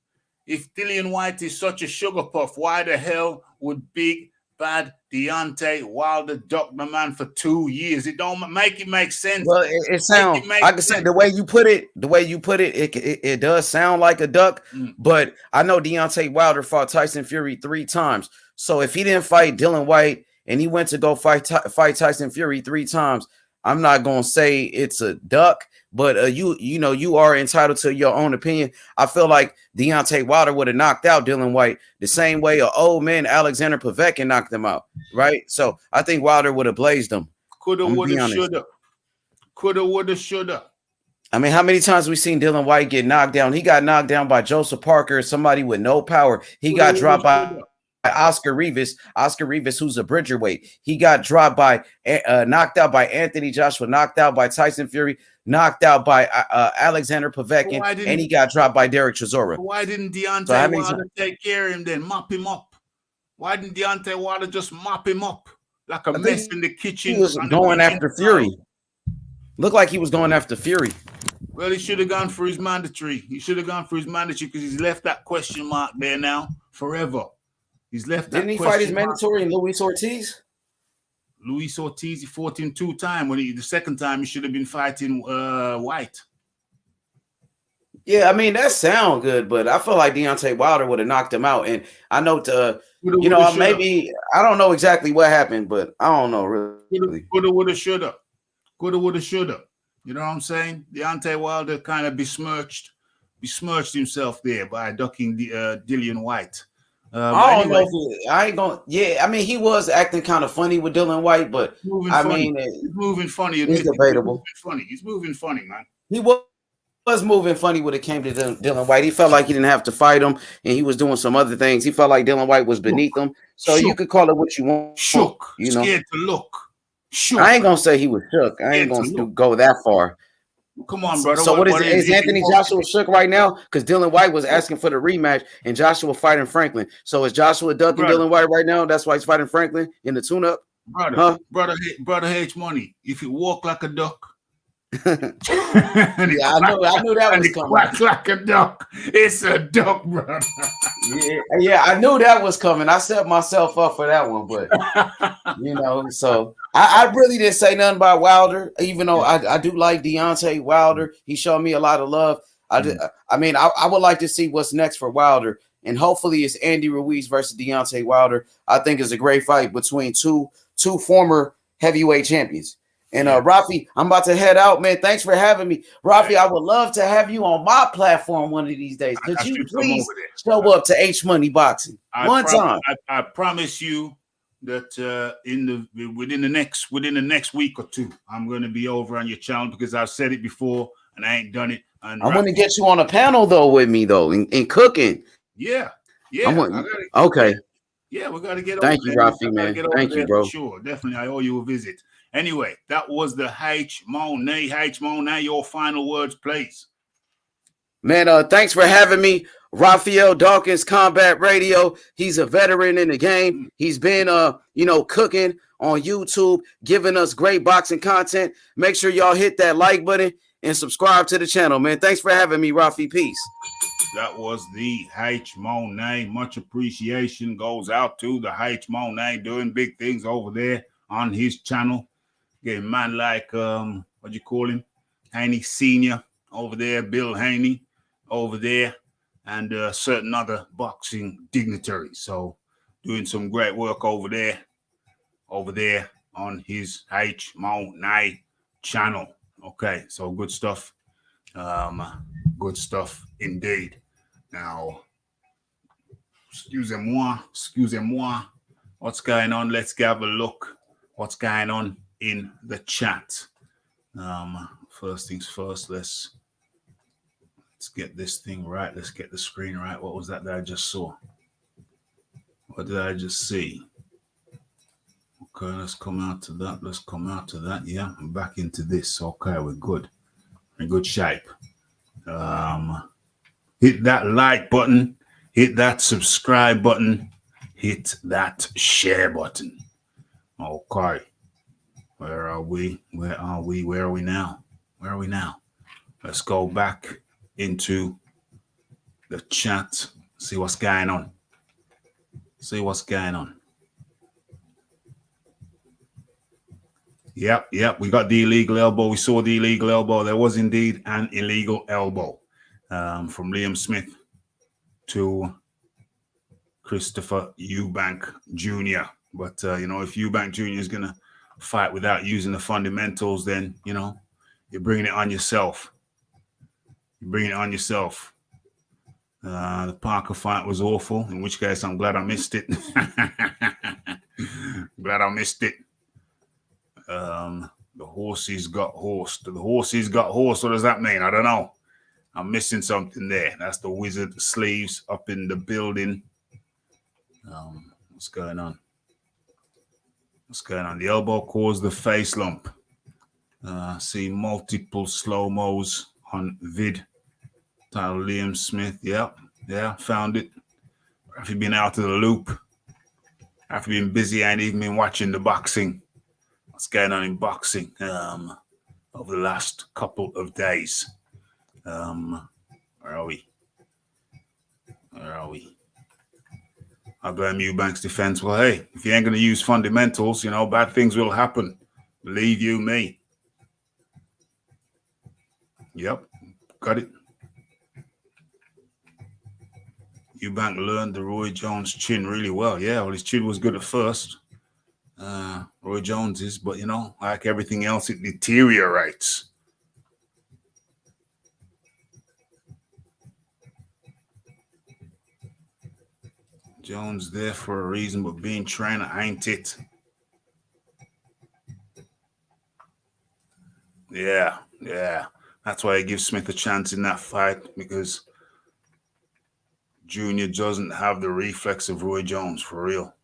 if Dillian White is such a sugar puff, why the hell would big bad Deontay Wilder duck the man for 2 years? It don't make it make sense. Well, it sounds like I can say the way you put it, it does sound like a duck. But I know Deontay Wilder fought Tyson Fury 3 times. So if he didn't fight Dillian White and he went to go fight Tyson Fury 3 times, I'm not gonna say it's a duck. But you are entitled to your own opinion. I feel like Deontay Wilder would have knocked out Dillian White the same way an old man Alexander Povetkin knocked him out, right? So I think Wilder would have blazed him. Coulda, woulda, shoulda. Coulda, woulda, shoulda. I mean, how many times we seen Dylan White get knocked down? He got knocked down by Joseph Parker, somebody with no power. He got dropped by Oscar Rivas, who's a bridgerweight. He got dropped by, knocked out by Anthony Joshua, knocked out by Tyson Fury, knocked out by Alexander Povetkin, and he got dropped by Derek Chisora. Why didn't Deontay Wilder take care of him then, mop him up? Why didn't Deontay Wilder just mop him up like a mess in the kitchen? He was going after Fury. Looked like he was going after Fury. Well, he should have gone for his mandatory. He should have gone for his mandatory because he's left that question mark there now forever. He's left that. Didn't he fight his mandatory in Luis Ortiz? Luis Ortiz, he fought him 2 times. The second time he should have been fighting White. Yeah, I mean that sounds good, but I feel like Deontay Wilder would have knocked him out. And I know maybe I don't know exactly what happened, but I don't know really. Coulda, woulda, shoulda. Coulda, woulda, shoulda. You know what I'm saying? Deontay Wilder kind of besmirched himself there by ducking Dillian White. I don't know. I ain't gonna. Yeah, I mean he was acting kind of funny with Dylan White, but he's moving funny. It's debatable. He's moving funny, man. He was moving funny when it came to Dylan White. He felt like he didn't have to fight him, and he was doing some other things. He felt like Dylan White was beneath him. So you could call it what you want. Shook, scared to look. Shook. I ain't gonna say he was shook. I ain't gonna go that far. Come on, brother. So is Anthony Joshua shook right now? Because Dylan White was asking for the rematch, and Joshua fighting Franklin. So is Joshua ducking Dylan White right now? That's why he's fighting Franklin in the tune-up. Brother H Money. If you walk like a duck. I knew that was coming. Quack like a duck. It's a duck, brother. Yeah, I knew that was coming. I set myself up for that one, but so I really didn't say nothing about Wilder, even though I do like Deontay Wilder. He showed me a lot of love. I would like to see what's next for Wilder, and hopefully it's Andy Ruiz versus Deontay Wilder. I think it's a great fight between two former heavyweight champions. And Rafi, I'm about to head out, man. Thanks for having me. Rafi, I would love to have you on my platform one of these days. Could you please show up to H Money Boxing time? I promise you that within the next week or 2, I'm going to be over on your channel because I've said it before and I ain't done it. And I want to get you on a panel though with me though in cooking. Yeah. Okay. Yeah, we got to get. Thank you, Rafi, man. Thank you, bro. Sure, definitely. I owe you a visit. Anyway, that was the H Monet. H Monet, your final words, please. Man, thanks for having me. Raphael Dawkins, Combat Radio. He's a veteran in the game. He's been, cooking on YouTube, giving us great boxing content. Make sure y'all hit that like button and subscribe to the channel, man. Thanks for having me, Rafi. Peace. That was the H Monet. Much appreciation goes out to the H Monet doing big things over there on his channel. Getting man like what you call him, Haney Senior over there, Bill Haney over there, and certain other boxing dignitaries. So doing some great work over there on his H Monet channel. Okay, so good stuff. Good stuff indeed. Now, excusez-moi. What's going on? Let's have a look. What's going on in the chat? First things first, let's get this thing right. Let's get the screen right. What was that I just saw? What did I just see? Okay, let's come out to that. Yeah, I'm back into this. Okay, we're good. In good shape. Hit that like button, hit that subscribe button, hit that share button. Okay. Where are we now? Let's go back into the chat, see what's going on. Yep. We got the illegal elbow. We saw the illegal elbow. There was indeed an illegal elbow from Liam Smith to Christopher Eubank Jr. But, if Eubank Jr. is going to fight without using the fundamentals, then, you're bringing it on yourself. The Parker fight was awful, in which case I'm glad I missed it. The horses got horse. The horses got horse. What does that mean? I don't know. I'm missing something there. That's the wizard sleeves up in the building. What's going on? What's going on? The elbow caused the face lump. See multiple slow-mos on vid. Title Liam Smith. Yeah, found it. Have you been out of the loop? Have you been busy? I ain't even been watching the boxing. What's going on in boxing over the last couple of days? Where are we? I blame Eubank's defense. Well, hey, if you ain't going to use fundamentals, bad things will happen. Believe you me. Yep, got it. Eubank learned the Roy Jones chin really well. Yeah, well, his chin was good at first. Roy Jones is, but like everything else, it deteriorates. Jones there for a reason, but being trainer ain't it. Yeah. That's why he gives Smith a chance in that fight, because Junior doesn't have the reflex of Roy Jones, for real.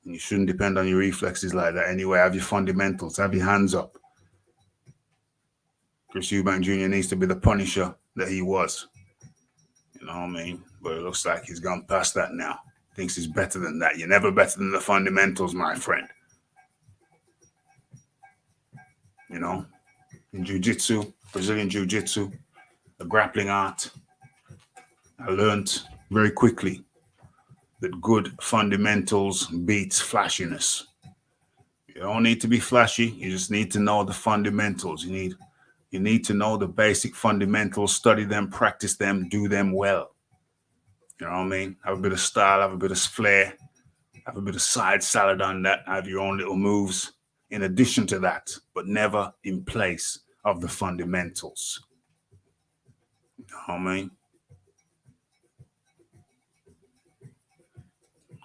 And you shouldn't depend on your reflexes like that anyway. Have your fundamentals, have your hands up. Chris Eubank Jr. needs to be the punisher that he was. You know what I mean? But it looks like he's gone past that now. Thinks he's better than that. You're never better than the fundamentals, my friend. In jiu-jitsu, Brazilian jiu-jitsu, the grappling art, I learned very quickly that good fundamentals beats flashiness. You don't need to be flashy. You just need to know the fundamentals. You need to know the basic fundamentals, study them, practice them, do them well. You know what I mean? Have a bit of style, have a bit of flair, have a bit of side salad on that, have your own little moves in addition to that, but never in place of the fundamentals. You know what I mean?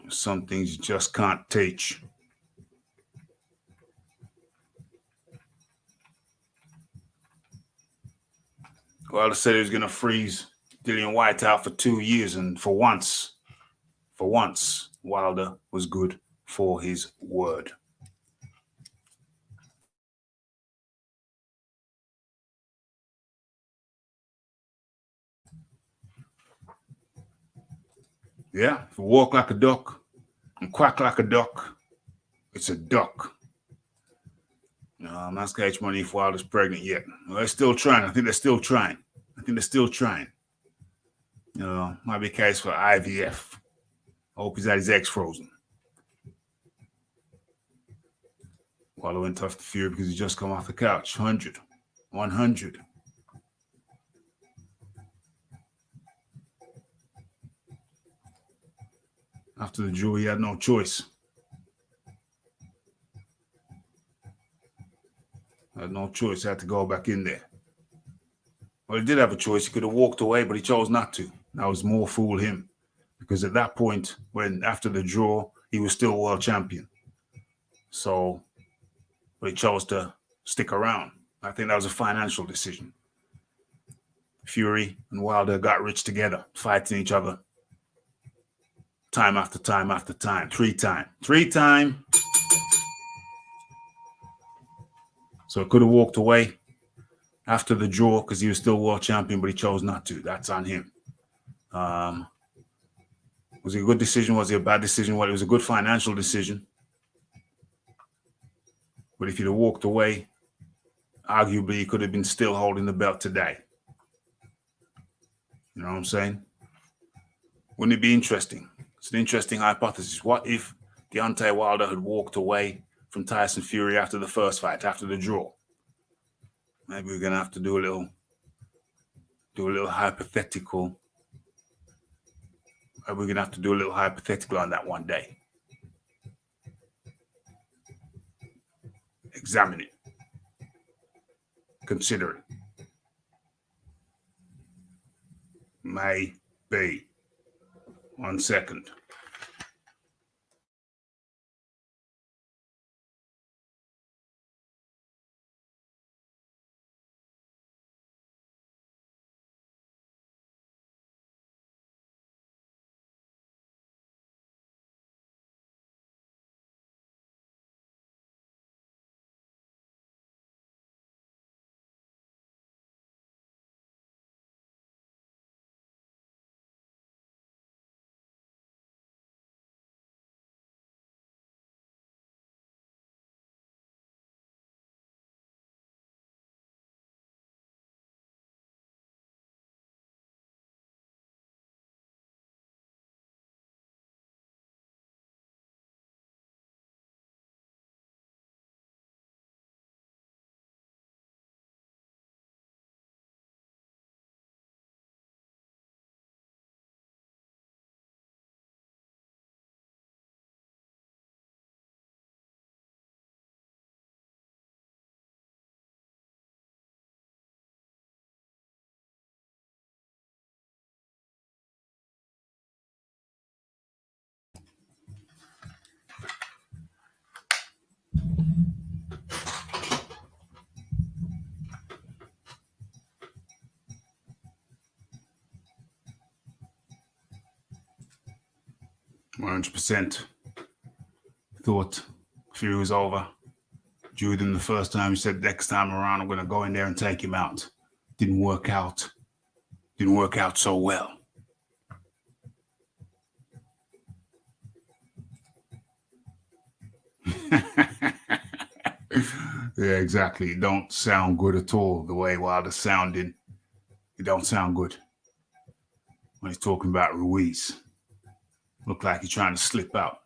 Some things you just can't teach. Wilder said he was going to freeze Dillian White out for 2 years, and for once, Wilder was good for his word. Yeah, if you walk like a duck and quack like a duck, it's a duck. I'm asking H Money if Wilder's pregnant yet. Well, they're still trying. I think they're still trying. Might be a case for IVF. I hope he's had his eggs frozen. Wilder went tough to Fury because he just come off the couch. 100. After the draw, he had no choice. Had to go back in there. Well, he did have a choice. He could have walked away, but he chose not to. That was more fool him. Because at that point, after the draw, he was still world champion. So, but he chose to stick around. I think that was a financial decision. Fury and Wilder got rich together, fighting each other. Time after time after time. Three time. So he could have walked away after the draw because he was still world champion, but he chose not to. That's on him. Was it a good decision? Was it a bad decision? Well, it was a good financial decision. But if he'd have walked away, arguably he could have been still holding the belt today. You know what I'm saying? Wouldn't it be interesting? It's an interesting hypothesis. What if Deontay Wilder had walked away from Tyson Fury after the first fight, after the draw? Maybe we're gonna have to do a little hypothetical. Maybe we're gonna have to do a little hypothetical on that one day. Examine it. Consider it. Maybe. 1 second. 100% thought Fury was over. Drew him the first time. He said, next time around, I'm going to go in there and take him out. Didn't work out. Didn't work out so well. Yeah, exactly. It don't sound good at all. The way Wilder's sounding, it don't sound good. When he's talking about Ruiz, look like he's trying to slip out.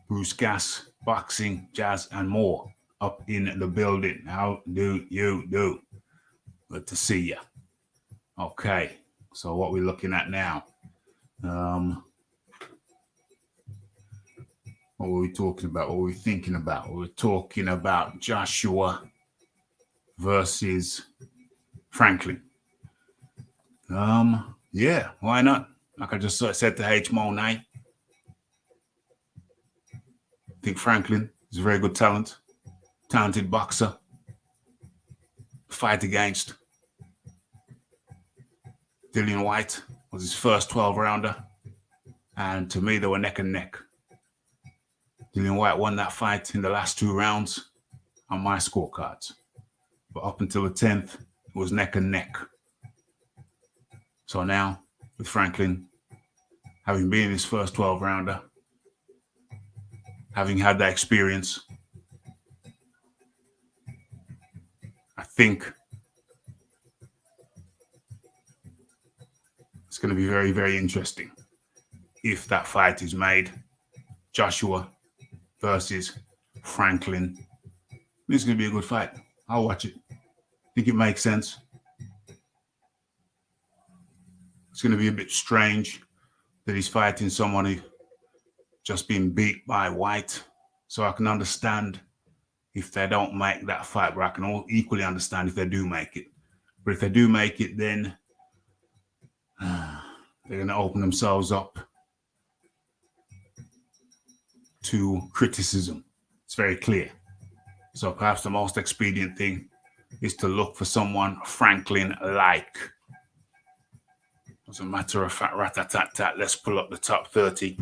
Bruce Gas, boxing, jazz, and more up in the building. How do you do? Good to see you. Okay, so what we're looking at now. What were we talking about? What were we thinking about? We were talking about Joshua versus Franklin. Yeah, why not? Like I just said to H. Mo Night. I think Franklin is a very good talented boxer. Fight against Dillian White was his first 12-rounder. And to me, they were neck and neck. Dillian White won that fight in the last 2 rounds on my scorecards. But up until the 10th, it was neck and neck. So now, with Franklin, having been his first 12-rounder, having had that experience, I think it's going to be very, very interesting if that fight is made. Joshua versus Franklin. This is going to be a good fight. I'll watch it. I think it makes sense. It's going to be a bit strange that he's fighting someone who just been beat by White. So I can understand if they don't make that fight, but I can equally understand if they do make it. But if they do make it, then they're going to open themselves up to criticism. It's very clear. So perhaps the most expedient thing is to look for someone Franklin-like. As a matter of fact, rat-a-tat-tat, let's pull up the top 30.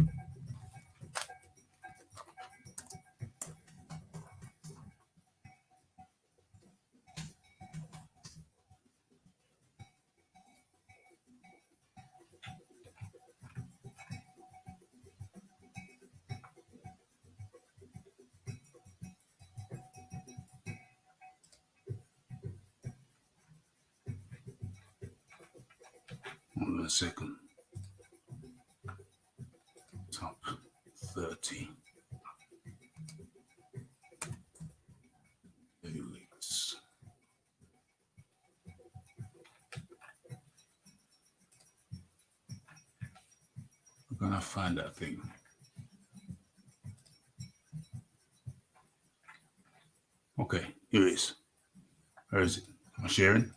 Hold on a second. Top 30. Felix. I'm gonna find that thing. Okay, here it is. Where is it? Am I sharing?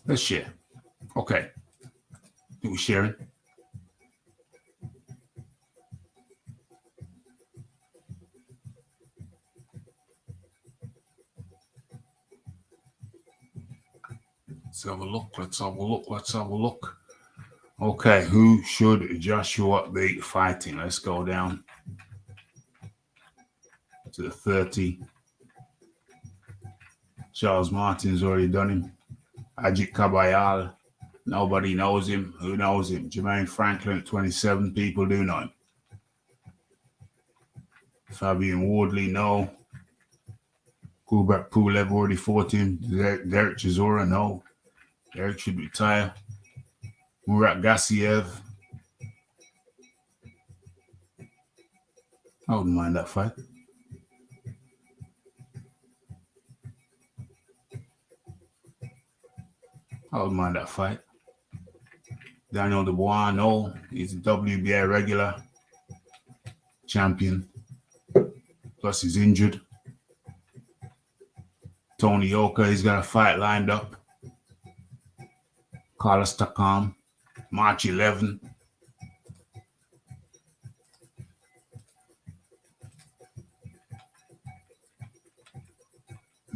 Let's share. Okay. Think we're sharing? Let's have a look. Let's have a look. Let's have a look. Okay, who should Joshua be fighting? Let's go down to the 30. Charles Martin's already done him. Ajit Kabayal, nobody knows him. Who knows him? Jermaine Franklin at 27, people do know him. Fabian Wardley, no. Kubrat Pulev already fought him. Derek Chisora, no. Derek should retire. Murat Gassiev. I wouldn't mind that fight. I wouldn't mind that fight. Daniel Dubois, no. He's a WBA regular champion. Plus he's injured. Tony Yoka, he's got a fight lined up. Carlos Takam, March 11.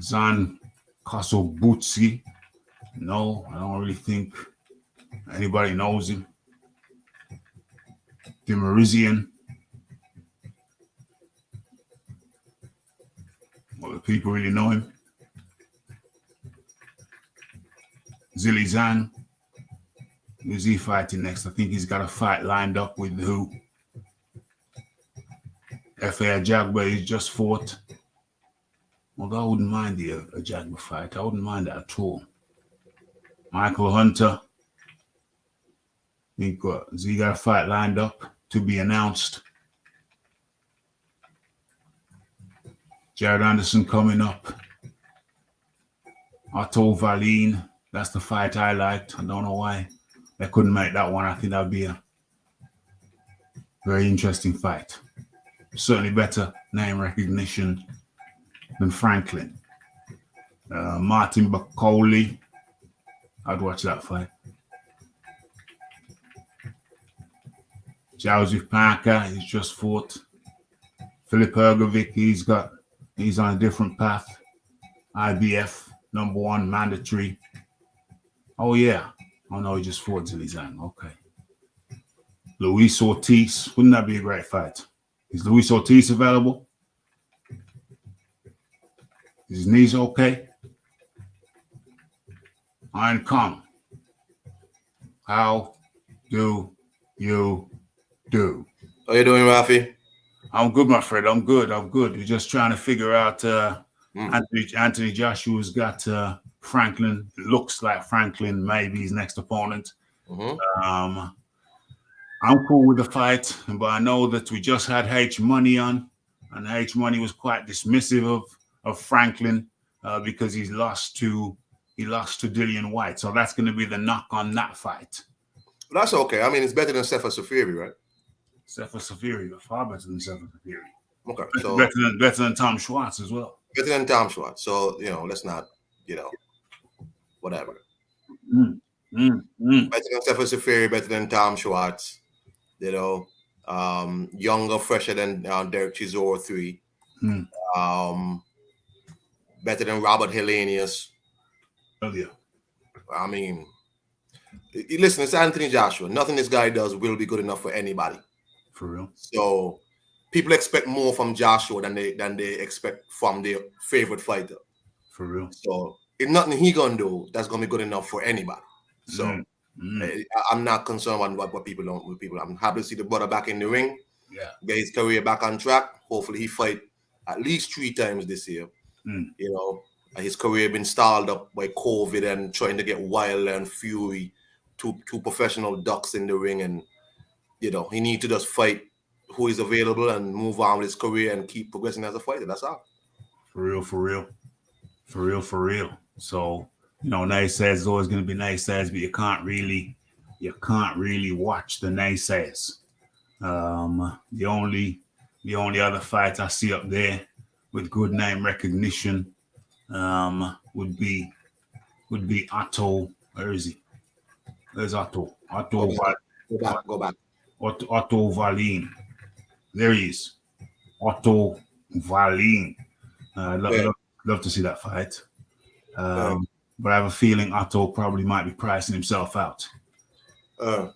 Zan Kosobutsi. No, I don't really think anybody knows him. Demarizian. Well, the people really know him. Zilizan. Who's he fighting next? I think he's got a fight lined up with who? F.A. Jagba, he's just fought. Although I wouldn't mind the Jagba fight. I wouldn't mind that at all. Michael Hunter. I think he got a fight lined up to be announced. Jared Anderson coming up. Otto Valine. That's the fight I liked. I don't know why they couldn't make that one. I think that'd be a very interesting fight. Certainly better name recognition than Franklin. Martin Bakoli. I'd watch that fight. Joseph Parker, he's just fought. Filip Ergovic, he's on a different path. IBF, #1 mandatory. Oh yeah. Oh no, he just fought Zilizang. Okay. Luis Ortiz, wouldn't that be a great fight? Is Luis Ortiz available? Is his knees okay? Iron Kong. How do you do? How you doing, Rafi? I'm good, my friend. I'm good. We're just trying to figure out Anthony Joshua's got Franklin. It looks like Franklin may be his next opponent. Mm-hmm. I'm cool with the fight, but I know that we just had H Money on, and H Money was quite dismissive of Franklin because he lost to Dillian White. So that's going to be the knock on that fight. That's okay. I mean, it's better than Sefa Safiri, right? Sefa Safiri, far better than Sefa Safiri. Okay, so better than Tom Schwartz as well. Better than Tom Schwartz. So let's not, whatever. Better than Sefa Safiri, better than Tom Schwartz. Younger, fresher than Derek Chisora 3. Better than Robert Hellenius. Oh yeah. I mean, listen, it's Anthony Joshua. Nothing this guy does will be good enough for anybody. For real. So people expect more from Joshua than they expect from their favorite fighter. For real. So if nothing he gonna do, that's gonna be good enough for anybody. So I'm not concerned about what people don't with people. I'm happy to see the brother back in the ring. Yeah. Get his career back on track. Hopefully he fight at least 3 times this year. His career been stalled up by COVID and trying to get Wilder and Fury, two professional ducks in the ring, and he need to just fight who is available and move on with his career and keep progressing as a fighter. That's all. For real. So naysayers is always going to be naysayers, but you can't really watch the naysayers. The only other fight I see up there with good name recognition would be Otto. Where is he? There's Otto. Go back. Otto Valine. There he is. Otto Valine. Love to see that fight. But I have a feeling Otto probably might be pricing himself out. I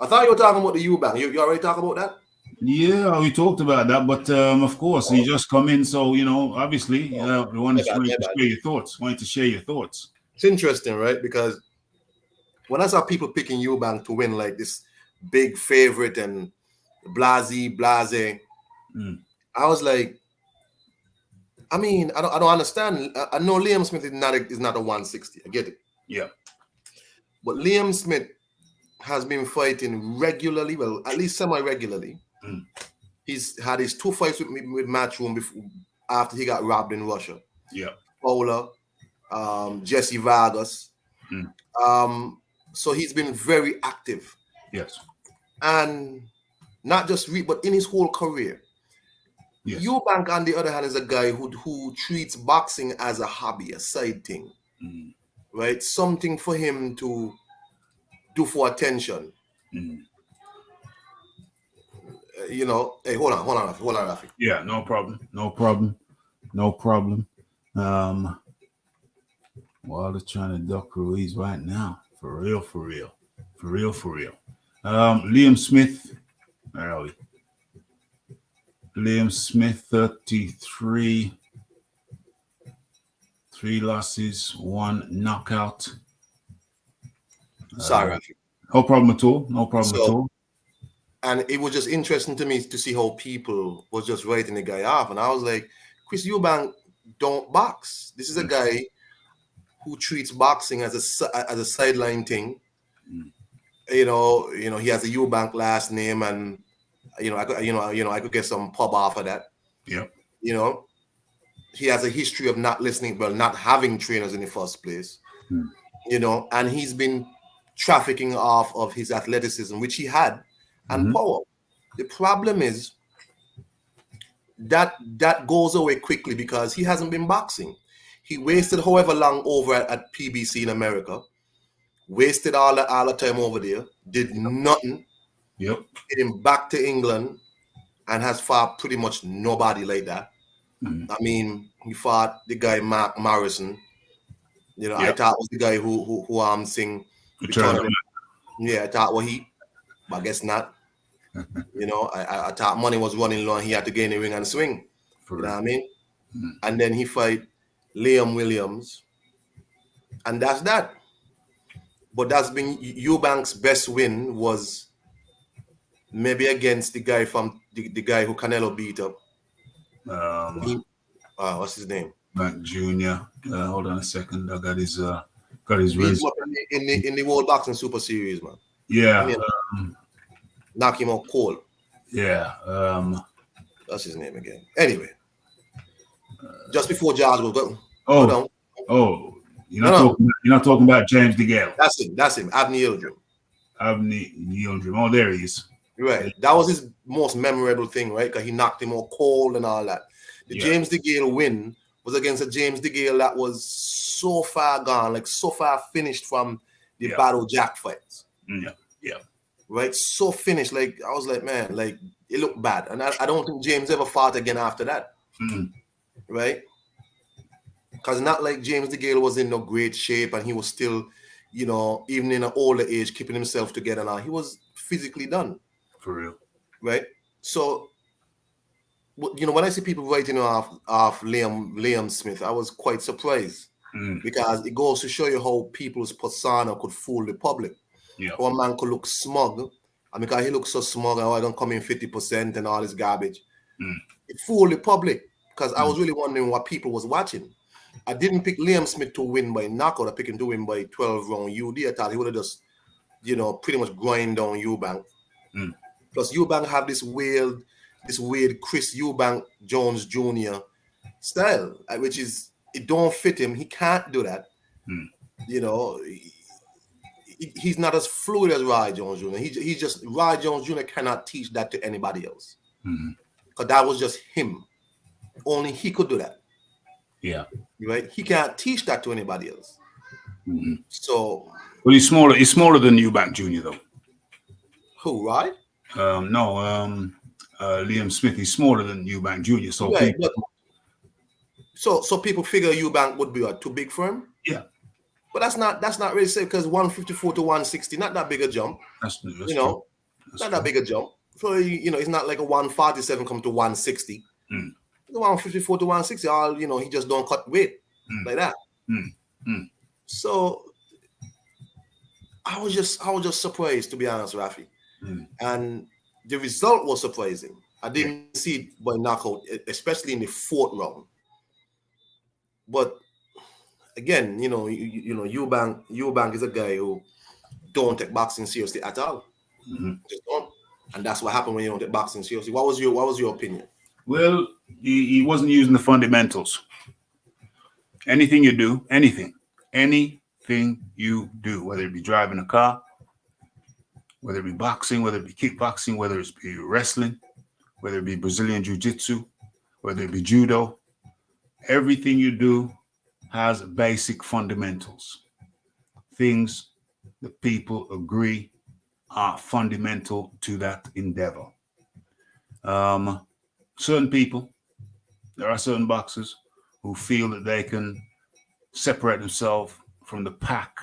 thought you were talking about the Eubank. You already talked about that? Yeah, we talked about that, but of course, he just come in. So, obviously, we wanted to share your thoughts. It's interesting, right? Because when I saw people picking Eubank to win like this big favorite and blase, I was like, I mean, I don't understand. I know Liam Smith is not a 160. I get it. Yeah. But Liam Smith has been fighting regularly, well, at least semi-regularly. He's had his 2 fights with Matchroom after he got robbed in Russia. Yeah. Fowler, Jesse Vargas. So he's been very active. Yes. And not just but in his whole career, Yes. Eubank, on the other hand, is a guy who treats boxing as a hobby, a side thing, right? Something for him to do for attention. You know, hey, hold on, Rafi. Yeah, no problem. Wilder trying to duck Ruiz right now. For real. Liam Smith, where are we? Liam Smith, 33. 3 losses, 1 knockout. Sorry, Rafi. No problem at all. And it was just interesting to me to see how people was just writing the guy off. And I was like, Chris Eubank don't box. This is a guy who treats boxing as a sideline thing. You know, he has a Eubank last name, and I could get some pub off of that. Yep. You know, he has a history of not having trainers in the first place. You know, and he's been trafficking off of his athleticism, which he had, and power. The problem is that goes away quickly because he hasn't been boxing. He wasted however long over at PBC in America, wasted all the time over there, did nothing. Yep. Get him back to England and has fought pretty much nobody like that. I mean, he fought the guy Mark Morrison. You know, I thought was the guy who sing. Yeah, I thought he, but I guess not. You know, I thought money was running low and he had to get in the ring and swing. You know what I mean? And then he fight Liam Williams, and that's that. But that's been Eubank's best win was maybe against the guy from the guy who Canelo beat up. What's his name? Eubank Jr. Hold on a second. I got his resume. In the World Boxing Super Series, man. Yeah. Knock him out cold. Yeah. That's his name again. Anyway, just before George will go. You're not talking about James DeGale. That's him. Abney Yildirim. Oh, there he is. Right. That was his most memorable thing, right? Because he knocked him out cold and all that. The James DeGale win was against a James DeGale that was so far gone, like so far finished from the Battle Jack fights. Yeah. Right? So finished. Like, I was like, man, like, it looked bad. And I don't think James ever fought again after that. Right? Because not like James DeGale was in no great shape and he was still, you know, even in an older age, keeping himself together now. He was physically done. For real. Right? So, you know, when I see people writing off Liam Smith, I was quite surprised because it goes to show you how people's persona could fool the public. Yeah. One man could look smug. I mean, because he looks so smug, I don't come in 50% and all this garbage. It fooled the public because I was really wondering what people was watching. I didn't pick Liam Smith to win by knockout. I picked him to win by 12-round UD. I thought he would have just, you know, pretty much grind down Eubank. Plus, Eubank have this weird Chris Eubank Jones Jr. style, which is, it don't fit him. He can't do that. You know, he's not as fluid as Roy Jones Jr. He just, Roy Jones Jr. cannot teach that to anybody else. Because that was just him. Only he could do that. Yeah. Right? He can't teach that to anybody else. So. Well, he's smaller. He's smaller than Eubank Jr. though. Who, right? Liam Smith. He's smaller than Eubank Jr. So right, so people figure Eubank would be too big for him. Yeah. But that's not really safe because 154 to 160, not that big a jump. That's you know, not that big a jump. So you know, it's not like a 147 come to 160. 154 to 160, all you know, he just don't cut weight like that. So I was just surprised, to be honest, Rafi. And the result was surprising. I didn't see it by knockout, especially in the 4th round. But again, you know, Eubank is a guy who don't take boxing seriously at all. Just don't. And that's what happened when you don't take boxing seriously. What was your opinion? Well, he wasn't using the fundamentals. Anything you do, anything you do, whether it be driving a car, whether it be boxing, whether it be kickboxing, whether it be wrestling, whether it be Brazilian Jiu-Jitsu, whether it be judo, everything you do has basic fundamentals. Things that people agree are fundamental to that endeavor. Certain people, there are certain boxers who feel that they can separate themselves from the pack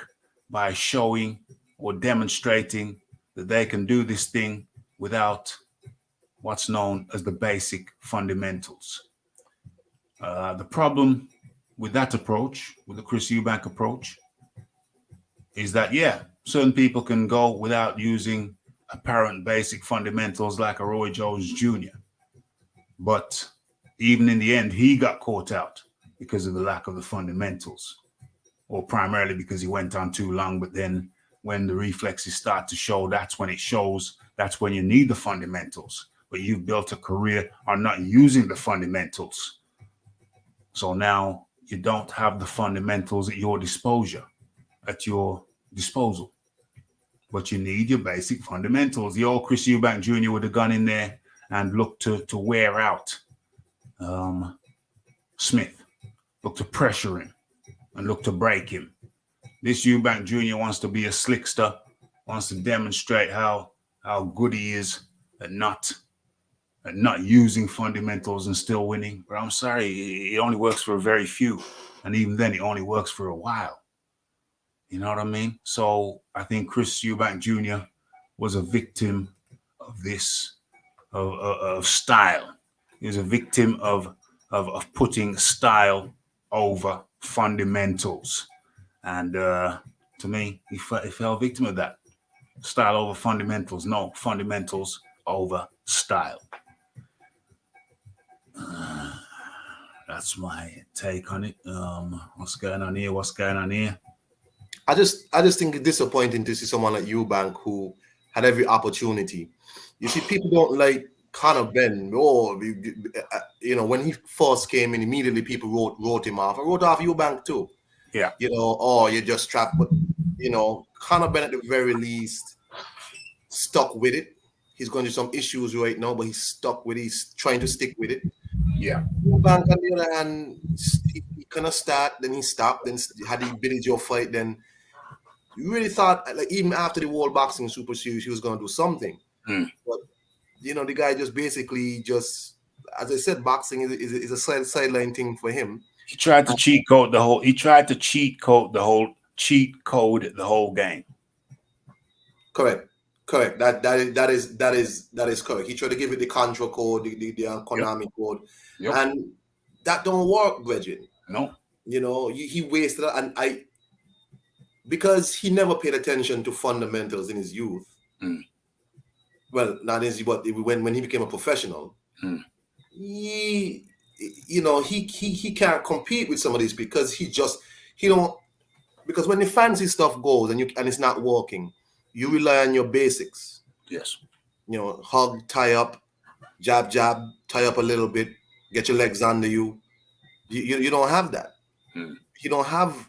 by showing or demonstrating that they can do this thing without what's known as the basic fundamentals. The problem with that approach, with the Chris Eubank approach, is that, yeah, certain people can go without using apparent basic fundamentals like a Roy Jones Jr. But even in the end, he got caught out because of the lack of the fundamentals, or primarily because he went on too long. But then when the reflexes start to show, that's when it shows. That's when you need the fundamentals. But you've built a career on not using the fundamentals. So now you don't have the fundamentals at your disposal. But you need your basic fundamentals. The old Chris Eubank Jr. would have gone in there and looked to wear out Smith, looked to pressure him, and looked to break him. This Eubank Jr. wants to be a slickster, wants to demonstrate how good he is at not using fundamentals and still winning. But I'm sorry, it only works for a very few. And even then, it only works for a while. You know what I mean? So I think Chris Eubank Jr. was a victim of this, of style. He was a victim of putting style over fundamentals. And to me, he fell victim of that. Style over fundamentals. No, fundamentals over style. That's my take on it. What's going on here? I just think it's disappointing to see someone like Eubank who had every opportunity. You see, people don't like Conor Ben. Or when he first came in, immediately people wrote him off. I wrote off Eubank too. Yeah. You're just trapped. But Conor Ben at the very least stuck with it. He's going through some issues right now, but he's stuck with it. He's trying to stick with it. Yeah. Eubank, on the other hand, he kind of start, then he stopped. Then had he been in your fight, then you really thought, like, even after the World Boxing Super Series, he was going to do something. But the guy just basically as I said, boxing is a sideline thing for him. He tried to cheat code the whole. He tried to cheat code the whole game. Correct. That is correct. He tried to give it the Contra code, the Konami code, and that don't work, Bridget. No. He wasted it, and because he never paid attention to fundamentals in his youth. Well, not his, but when he became a professional, he can't compete with some of these because because when the fancy stuff goes and it's not working, you rely on your basics. Yes. Hug, tie up, jab, tie up a little bit, get your legs under you. You don't have that. He don't have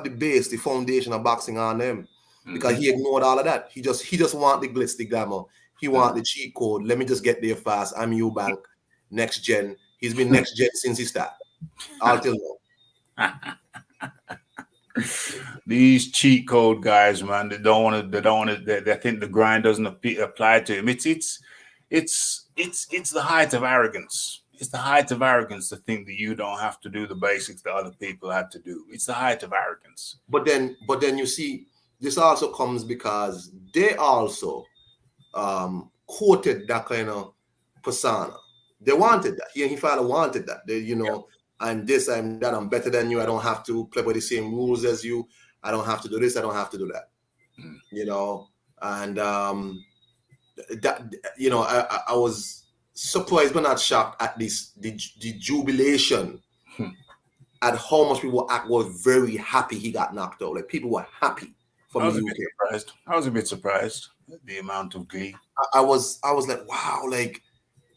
the base, the foundation of boxing on him because he ignored all of that. He just want the glitz, the glamour. He want the cheat code. Let me just get there fast. I'm Eubank, next gen. He's been next gen since he started. Until now. These cheat code guys, man, they think the grind doesn't apply to him. It's the height of arrogance. It's the height of arrogance to think that you don't have to do the basics that other people had to do. It's the height of arrogance. But then you see, this also comes because they also quoted that kind of persona. They wanted that. He and his father wanted that. I'm this, I'm that, I'm better than you. I don't have to play by the same rules as you. I don't have to do this. I don't have to do that. And I was surprised but not shocked at the jubilation at how much people were very happy he got knocked out. Like, people were happy from the UK. I was a bit surprised at the amount of glee. I was like, wow, like,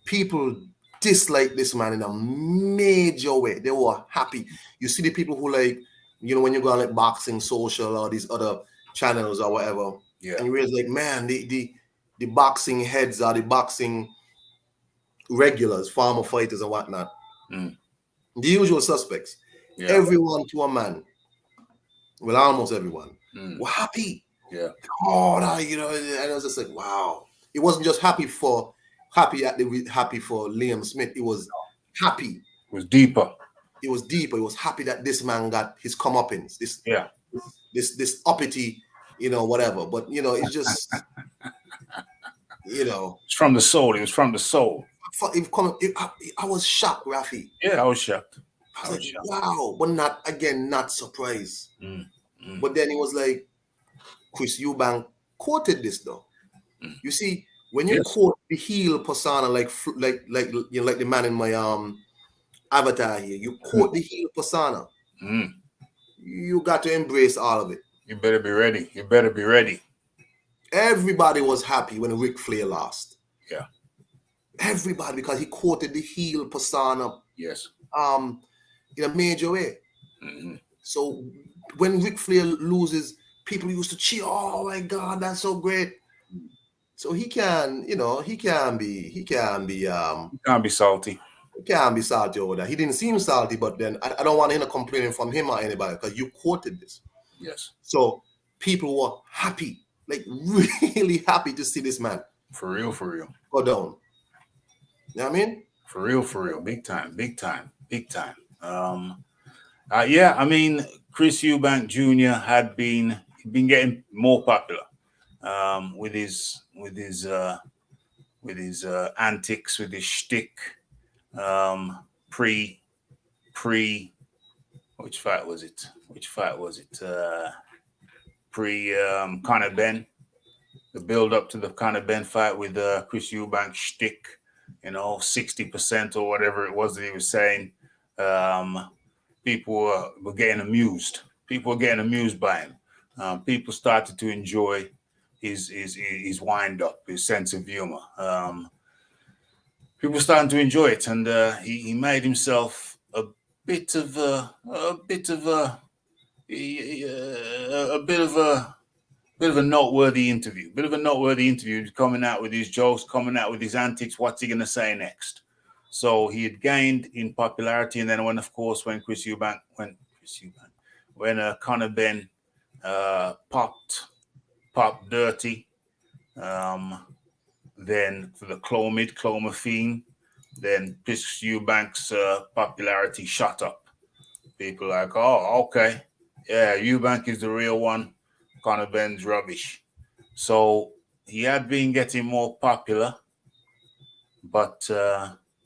people dislike this man in a major way. They were happy. You see the people who, like, when you go on like Boxing Social or these other channels or whatever, and you realize, like, man, the boxing heads or the boxing regulars, former fighters and whatnot. Mm. The usual suspects. Yeah. Everyone to a man, well, almost everyone, were happy. Yeah. Oh, and I was just like, wow. It wasn't just happy for Liam Smith. It was happy. It was deeper. It was deeper. It was happy that this man got his comeuppance. This uppity, whatever. But it's just, It's from the soul. It was from the soul. I was shocked, Rafi. Yeah, I was shocked. I was like, wow, but not surprised. But then it was like, Chris Eubank quoted this though. You see, when you quote the heel persona, like the man in my avatar here, you quote the heel persona. You got to embrace all of it. You better be ready. You better be ready. Everybody was happy when Ric Flair lost. Yeah. Everybody, because he quoted the heel persona. Yes. In a major way. So when Ric Flair loses, people used to cheer. Oh my God, that's so great. So he can be salty. He can't be salty over that. He didn't seem salty, but then I don't want any complaining from him or anybody because you quoted this. Yes. So people were happy, like really happy to see this man. For real. Go down. You know what I mean? For real. Big time. Yeah, I mean, Chris Eubank Jr. had been getting more popular with his antics, with his shtick. Which fight was it? Pre Conor Benn. The build up to the Conor Benn fight with Chris Eubank shtick, 60% or whatever it was that he was saying. People were getting amused. People were getting amused by him. People started to enjoy his wind up, his sense of humor. People were starting to enjoy it, and he made himself a bit of a noteworthy interview. Coming out with his jokes, coming out with his antics. What's he gonna say next? So he had gained in popularity, and then when Conor Benn popped dirty, then for the clomiphene, then Chris Eubank's popularity shot up. People like, oh, okay, yeah, Eubank is the real one. Conor Benn's rubbish. So he had been getting more popular, but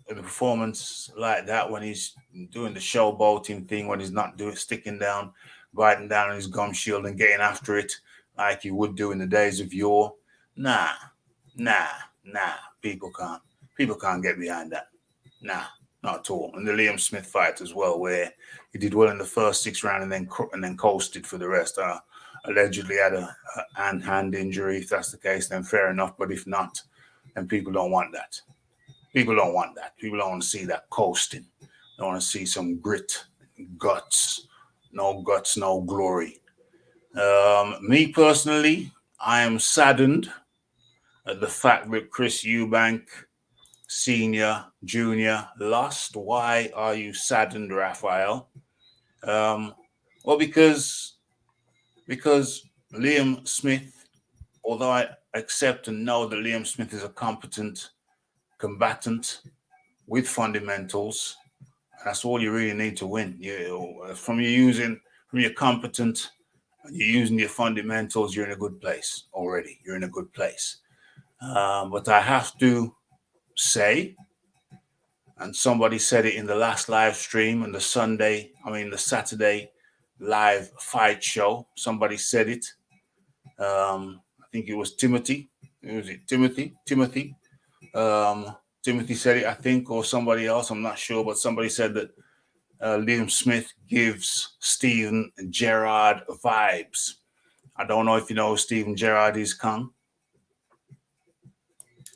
the performance like that, when he's doing the showboating thing, when he's not biting down on his gum shield and getting after it like he would do in the days of yore, nah. People can't get behind that. Nah, not at all. And the Liam Smith fight as well, where he did well in the first 6 rounds and then coasted for the rest. Allegedly had a hand injury. If that's the case, then fair enough. But if not, then people don't want that. People don't want to see that coasting. They want to see some grit, guts. No guts, no glory. Me personally, I am saddened at the fact that Chris Eubank Senior, Junior lost. Why are you saddened, Raphael? Well, because Liam Smith, although I accept and know that Liam Smith is a competent combatant with fundamentals, that's all you really need to win. From your competent, you're using your fundamentals, you're in a good place already. You're in a good place. But I have to say, and somebody said it in the last live stream and the Saturday live fight show. Somebody said it. I think it was Timothy. Timothy said it, I think, or somebody else. I'm not sure, but somebody said that Liam Smith gives Steven Gerrard vibes. I don't know if you know who Steven Gerrard is, Kang.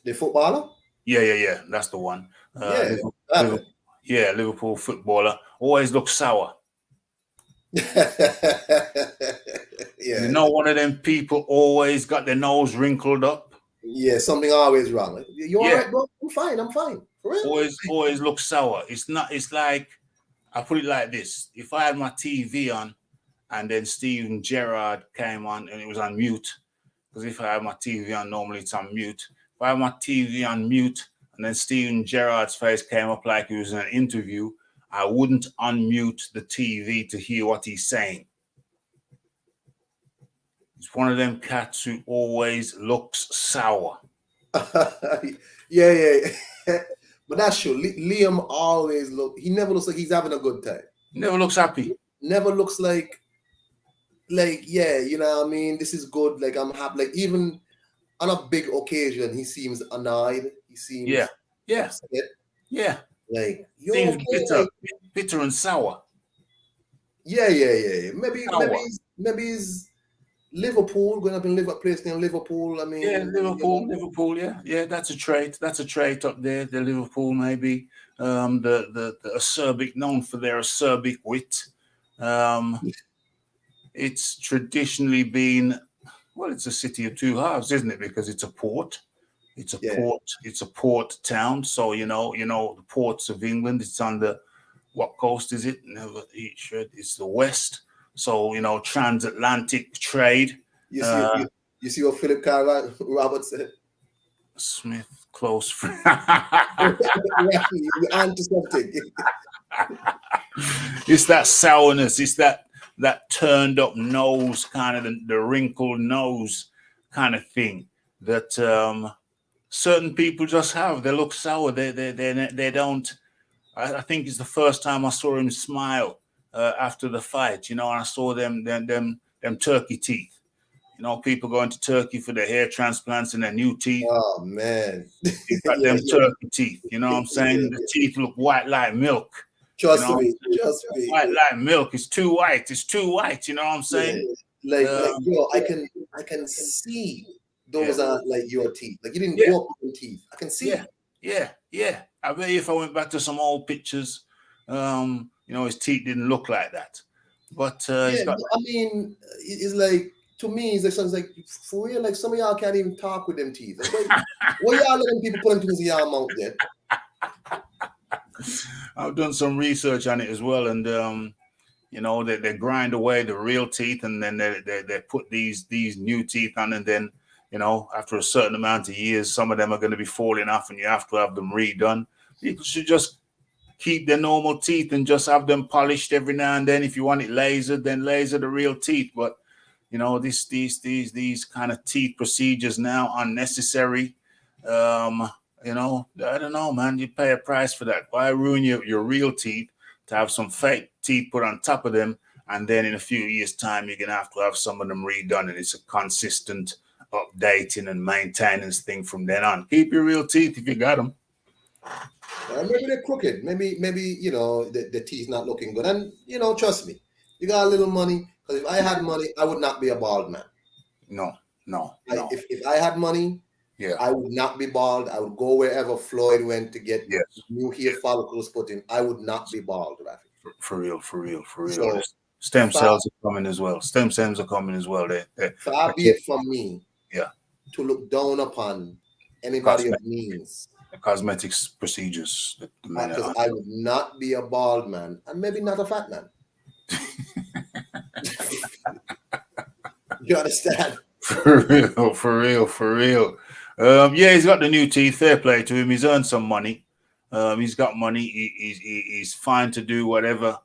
The footballer? Yeah. That's the one. Liverpool footballer. Always looks sour. Yeah. You know, one of them people always got their nose wrinkled up. Yeah, something always wrong. Like, you all Yeah, right, bro? I'm fine. For real. always look sour. It's not. It's like, I put it like this: if I had my TV on, and then Steven Gerrard came on, and it was on mute, because if I have my TV on, normally it's on mute. If I have my TV on mute, and then Steven Gerrard's face came up like he was in an interview, I wouldn't unmute the TV to hear what he's saying. He's one of them cats who always looks sour. Yeah. But that's true. Liam always he never looks like he's having a good time. Never looks happy. Never looks like, yeah, you know what I mean? This is good. Like, I'm happy. Like, even on a big occasion, he seems annoyed. He seems upset. Yeah. Like, you Seems okay? bitter, Like, bitter and sour. yeah. Maybe he's Liverpool, going up in Liverpool, place in Liverpool. I mean, Yeah, Liverpool, you know. Liverpool. Yeah. That's a trait. That's a trait up there. The Liverpool, maybe. The acerbic, known for their acerbic wit. It's traditionally been, well, it's a city of two halves, isn't it? Because it's a port. It's a port. It's a port town. So you know the ports of England. It's on the, what coast is it? Never eat shit. It's the west. So transatlantic trade. You see what Philip Carl Robert said. Smith, close friend. Anti-Semitic. It's that sourness. It's that turned up nose, kind of the wrinkled nose kind of thing that certain people just have. They look sour. They don't. I think it's the first time I saw him smile after the fight. And I saw them turkey teeth. People going to Turkey for their hair transplants and their new teeth. Oh man, you've got them turkey teeth. You know what I'm saying? The teeth look white like milk. Trust me. White like milk. It's too white. You know what I'm saying? Like yo, I can see those aren't like your teeth. Like, you didn't grow up with teeth. I can see. Yeah. I bet if I went back to some old pictures, his teeth didn't look like that. But he's got. I mean, it's like, to me, it's like something like, for real. Like, some of y'all can't even talk with them teeth. Like, what y'all letting people put them things in y'all mouth yet? I've done some research on it as well, and they grind away the real teeth, and then they put these new teeth on, and then after a certain amount of years, some of them are going to be falling off, and you have to have them redone. People should just keep their normal teeth and just have them polished every now and then. If you want it lasered, then laser the real teeth. But these kind of teeth procedures now unnecessary. I don't know, man. You pay a price for that. Why ruin your real teeth to have some fake teeth put on top of them, and then in a few years' time, you're gonna have to have some of them redone, and it's a consistent updating and maintenance thing from then on. Keep your real teeth if you got them. Maybe they're crooked. Maybe the teeth not looking good. And trust me, you got a little money. Because if I had money, I would not be a bald man. No. If I had money, I would not be bald. I would go wherever Floyd went to get new hair follicles put in. I would not be bald, Rafi. For real. So, stem cells are coming as well. Far be it from me to look down upon anybody of means. The cosmetics procedures. Because I would not be a bald man, and maybe not a fat man. You understand? For real. He's got the new teeth. Fair play to him. He's earned some money. He's got money. He's fine to do whatever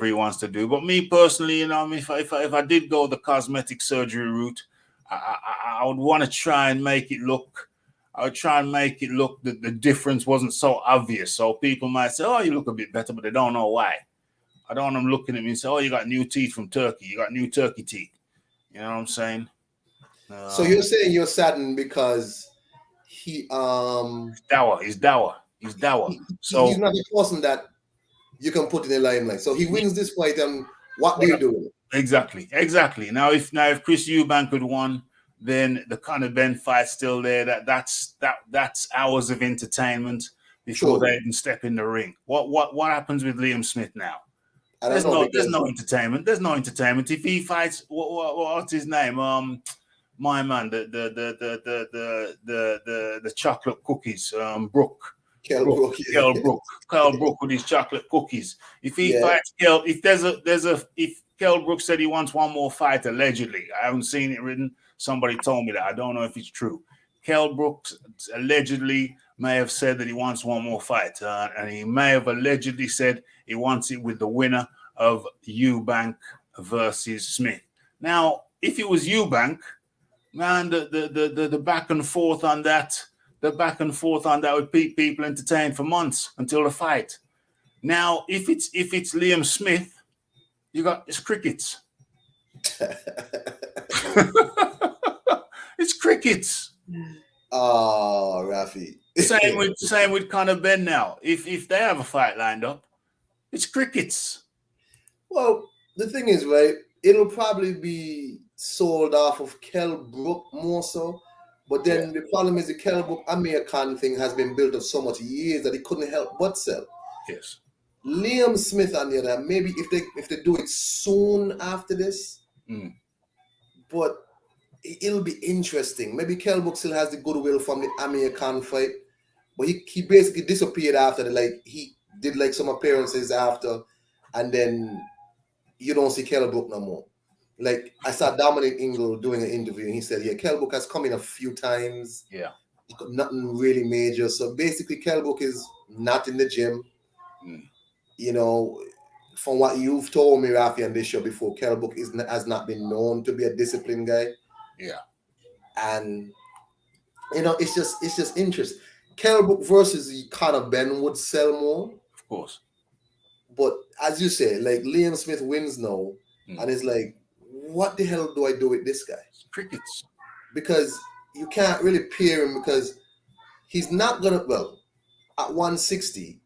he wants to do. But me personally, if I did go the cosmetic surgery route, I would want to try and make it look. I would try and make it look that the difference wasn't so obvious. So people might say, "Oh, you look a bit better," but they don't know why. I don't want them looking at me and say, "Oh, you got new teeth from Turkey. You got new turkey teeth." You know what I'm saying? So you're saying you're saddened because he's dour. He's dour. So he's not the person that you can put in the limelight. So he wins this fight, and what do you do? Exactly. Now if Chris Eubank had won, then the Conor Ben fight's still there. That's hours of entertainment before they even step in the ring. What happens with Liam Smith now? There's no entertainment. If he fights, what's his name? my man, the chocolate cookies, Brooke. Kell Brook, yeah. Kell Brook with his chocolate cookies. If he Yeah. fights if Kell Brook said he wants one more fight, allegedly, I haven't seen it written. Somebody told me that. I don't know if it's true. Kell Brooks allegedly may have said that he wants one more fight, and he may have allegedly said he wants it with the winner of Eubank versus Smith. Now, if it was Eubank, man, the back and forth on that. The back and forth on that would keep people entertained for months until the fight. Now, if it's Liam Smith, it's crickets. It's crickets. Oh, Rafi. Same with Conor Ben now. If they have a fight lined up, it's crickets. Well, the thing is, right, it'll probably be sold off of Kell Brook more so. But then the problem is the Kell Brook Amir Khan thing has been built up so much years that he couldn't help but sell. Yes. Liam Smith, on the other hand, maybe if they do it soon after this, but it'll be interesting. Maybe Kell Brook still has the goodwill from the Amir Khan fight, but he basically disappeared after he did like some appearances after, and then you don't see Kell Brook no more. Like I saw Dominic Ingle doing an interview, and he said, "Yeah, Kell Brook has come in a few times. Yeah, nothing really major. So basically, Kell Brook is not in the gym. You know, from what you've told me, Rafi, on this show before, Kell Brook has not been known to be a disciplined guy. Yeah, and you know, it's just interesting. Kell Brook versus Conor Ben would sell more, of course. But as you say, like Liam Smith wins now, and it's like, what the hell do I do with this guy? Crickets. Because you can't really pair him because he's not gonna. Well, at 160,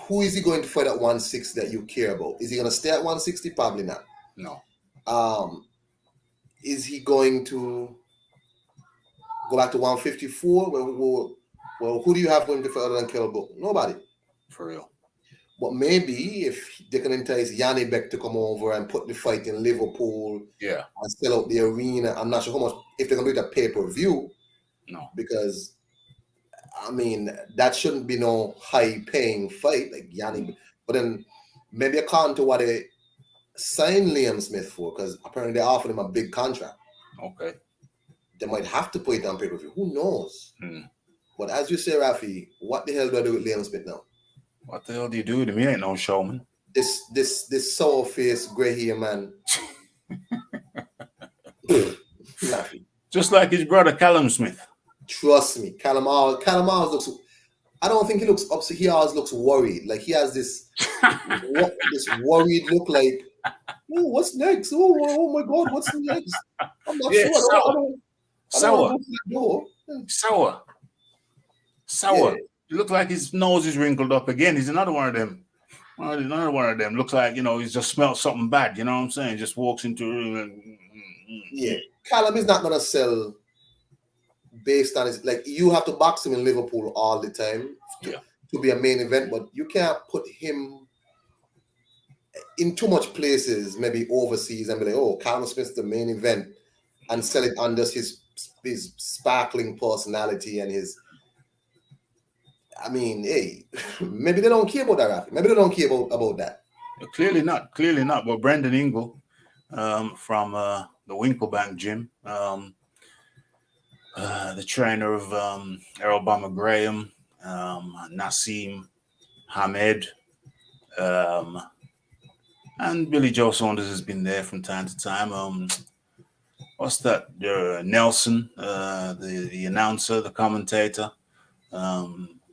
who is he going to fight at 160 that you care about? Is he gonna stay at 160? Probably not. No. Is he going to go back to 154? Well, who do you have going to fight other than Kell Brook? Nobody. For real. But maybe if they can entice Yanni Beck to come over and put the fight in Liverpool, and sell out the arena. I'm not sure how much, if they're gonna do it at pay-per-view. No. Because I mean that shouldn't be no high-paying fight like Yanni. But then maybe according to what they signed Liam Smith for, because apparently they offered him a big contract. Okay. They might have to put it on pay-per-view. Who knows? But as you say, Rafi, what the hell do I do with Liam Smith now? What the hell do you do with him? He ain't no showman. This sour faced grey hair man. Just like his brother Callum Smith. Trust me, Callum always looks. I don't think he looks upset. He always looks worried. Like he has this this worried look. Like, oh, what's next? Oh my God, what's next? I'm not sure. Sour. He looks like his nose is wrinkled up again. He's another one of them. Another one of them. Looks like, he's just smelled something bad. You know what I'm saying? Just walks into a room and... Yeah. Callum is not going to sell based on his... Like, you have to box him in Liverpool all the time to be a main event, but you can't put him in too much places, maybe overseas, and be like, oh, Callum Smith's the main event, and sell it under his sparkling personality and his... I mean, hey, maybe they don't care about that, Rafi. Maybe they don't care about that. Clearly not. But Brendan Ingle from the Winklebank gym, the trainer of Errol Bomber Graham, Nassim Hamed, and Billy Joe Saunders has been there from time to time. What's that? Nelson, the announcer, the commentator.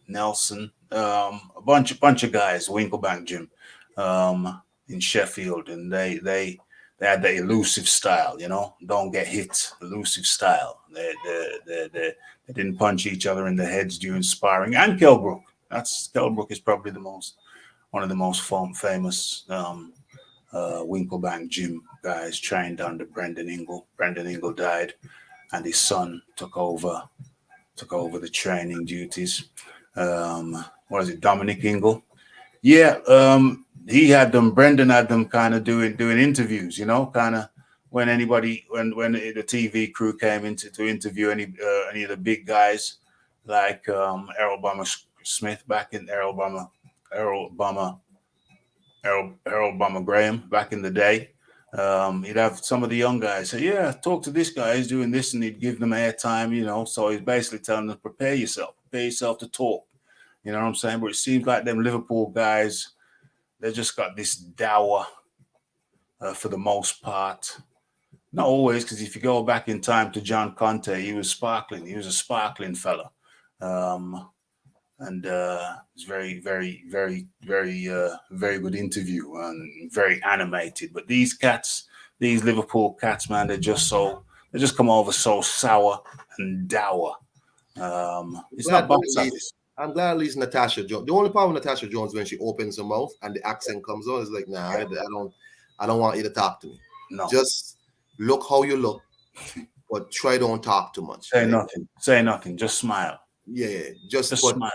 Nelson, a bunch of guys, Winklebank gym, in Sheffield, and they had the elusive style, don't get hit, elusive style. They didn't punch each other in the heads during sparring. And Kell Brook, Kell Brook is probably one of the most famous Winklebank gym guys trained under Brendan Ingle. Brendan Ingle died, and his son took over the training duties. What is it, Dominic Ingle? Yeah, he had them. Brendan had them kind of doing interviews, kind of when the TV crew came to interview any of the big guys like Errol Bomber Smith back in Errol Bomber Graham back in the day. He'd have some of the young guys say, "Yeah, talk to this guy. He's doing this," and he'd give them airtime. So he's basically telling them, prepare yourself to talk. You know what I'm saying? But it seems like them Liverpool guys, they just got this dour for the most part. Not always, because if you go back in time to John Conte, he was sparkling. He was a sparkling fella. And it's very, very, very, very, very good interview and very animated. But these Liverpool cats, man, they just come over so sour and dour. It's not box office. I'm glad at least Natasha Jones. The only problem with Natasha Jones when she opens her mouth and the accent comes on is like, nah, I don't want you to talk to me. No. Just look how you look, but try don't talk too much. Say nothing. Say nothing. Just smile. Yeah, just smile.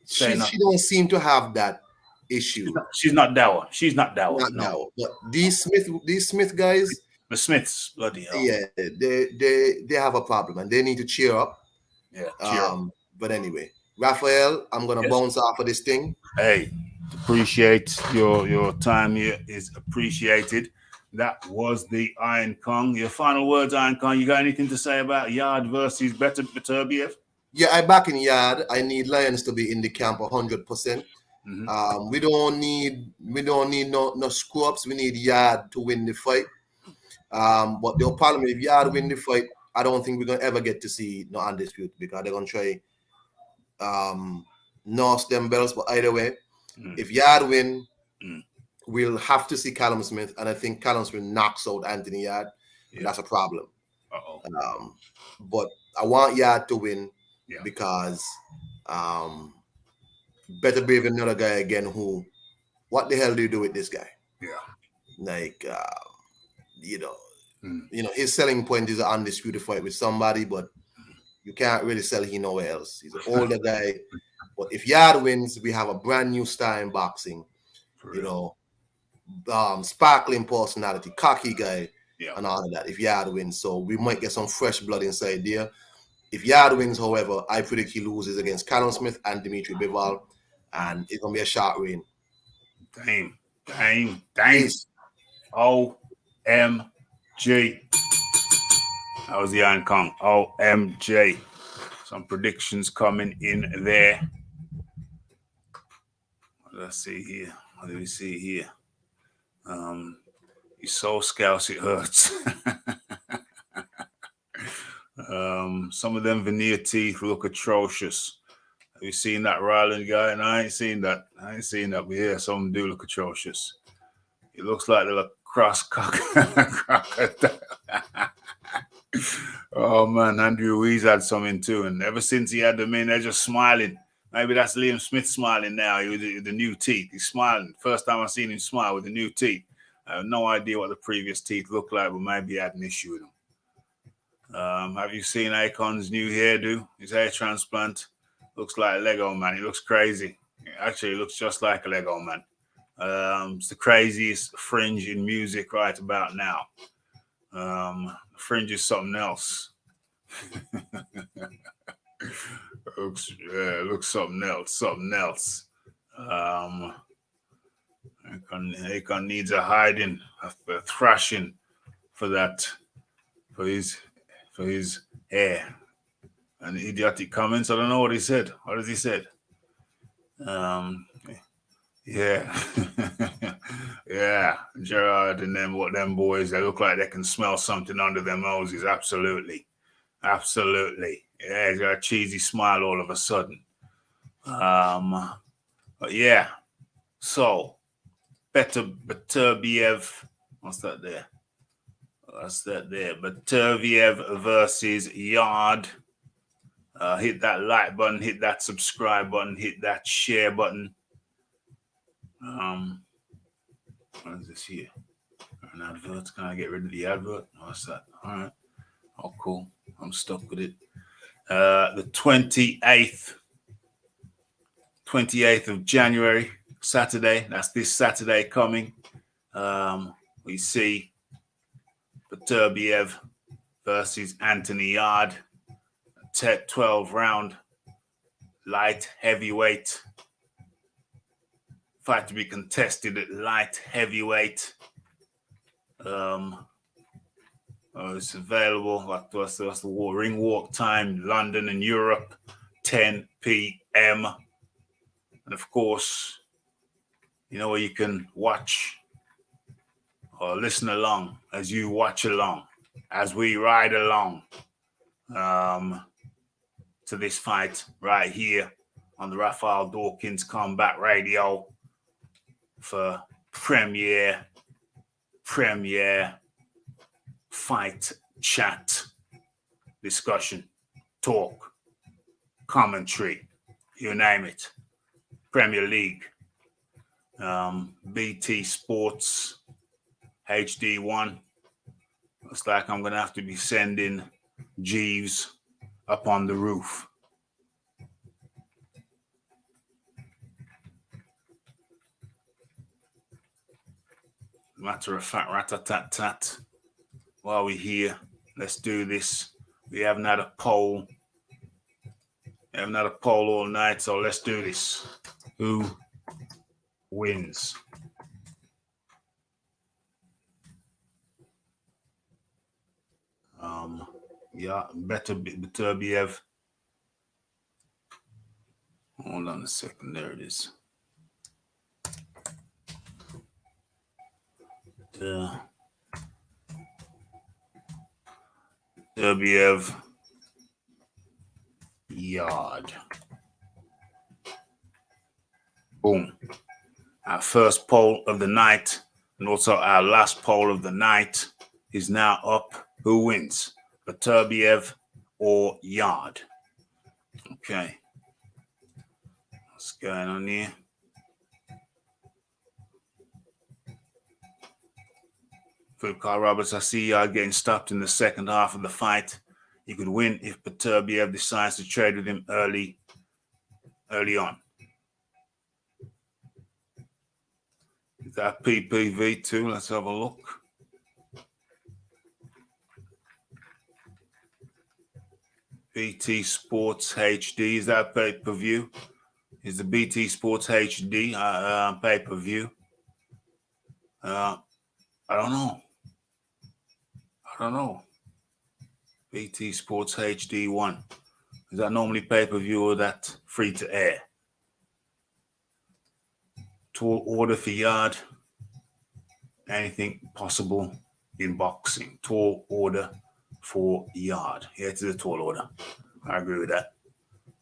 She don't seem to have that issue. She's not dour. She's not dour. Not dour. But these Smith guys, the Smiths, bloody hell. Yeah, they have a problem and they need to cheer up. Yeah, cheer up. But anyway, Raphael, I'm gonna bounce off of this thing. Hey, appreciate your time here is appreciated. That was the Iron Kong. Your final words, Iron Kong. You got anything to say about Yard versus Beterbiev? Yeah, I back in Yard. I need Lions to be in the camp 100%. Mm-hmm. We don't need no screw ups. We need Yard to win the fight. But the problem is if Yard win the fight, I don't think we're gonna ever get to see no undisputed because they're gonna try nurse them belts. But either way, if Yard win, we'll have to see Callum Smith, and I think Callum Smith knocks out Anthony Yard. Yeah. That's a problem. But I want Yard to win because better brave another guy again who, what the hell do you do with this guy? Yeah. Like, his selling point is an undisputed fight with somebody, but you can't really sell him nowhere else. He's an older guy. But if Yard wins, we have a brand new star in boxing. Sparkling personality, cocky guy, and all of that. If Yard wins, so we might get some fresh blood inside there. If Yard wins, however, I predict he loses against Callum Smith and Dimitri Bivol, and it's gonna be a short reign. Damn. OMG. That was the Iron Kong. OMG. Some predictions coming in there. Let's see here. What do we see here? He's so scouse it hurts. Some of them veneer teeth look atrocious. Have you seen that Ryland guy? And I ain't seen that. But yeah, some of them do look atrocious. It looks like they're a cross crocodile. Oh man, Andrew Ruiz had something too, and ever since he had them in, they're just smiling. Maybe that's Liam Smith smiling now with the new teeth. He's smiling. First time I've seen him smile with the new teeth. I have no idea what the previous teeth looked like, but maybe he had an issue with them. Have you seen Akon's new hairdo? His hair transplant looks like a Lego man. He looks crazy. Actually, he looks just like a Lego man. It's the craziest fringe in music right about now. Fringe is something else. looks something else. Akon needs a hiding, a thrashing for his hair. And idiotic comments. I don't know what he said. What has he said? Yeah. Yeah. Gerard and them boys, they look like they can smell something under their noses. Absolutely. Yeah, he's got a cheesy smile all of a sudden. But yeah. So Beterbiev, what's that there? Beterbiev versus Yard. Hit that like button, hit that subscribe button, hit that share button. What is this here? An advert. Can I get rid of the advert? What's that? All right. Oh, cool. I'm stuck with it. The 28th of January, Saturday. That's this Saturday coming. We see Beterbiev versus Anthony Yard, 12 round light heavyweight. Fight to be contested at light heavyweight. It's available. What's the ring walk time? London and Europe, 10 p.m. And of course, you know where you can watch or listen along as you watch along, as we ride along to this fight right here on the Raphael Dawkins Combat Radio for premier fight chat, discussion, talk, commentary, you name it. Premier League, BT Sports, HD1. Looks like I'm going to have to be sending Jeeves up on the roof. Matter of fact, rat-a-tat-tat. While we're here, let's do this. We haven't had a poll. All night, so let's do this. Who wins? Beterbiev. Hold on a second. There it is. Beterbiev. Yard. Boom. Our first poll of the night, and also our last poll of the night, is now up. Who wins? Beterbiev or Yard? Okay. What's going on here? Philip Carl Roberts, I see Yard getting stopped in the second half of the fight. He could win if Beterbiev decides to trade with him early on. Is that PPV too? Let's have a look. BT Sports HD, is that pay-per-view? Is the BT Sports HD pay-per-view? I don't know. BT Sports HD 1. Is that normally pay-per-view or that free to air? Tall order for Yard. Anything possible in boxing. Tall order for Yard. Here to the tall order. I agree with that.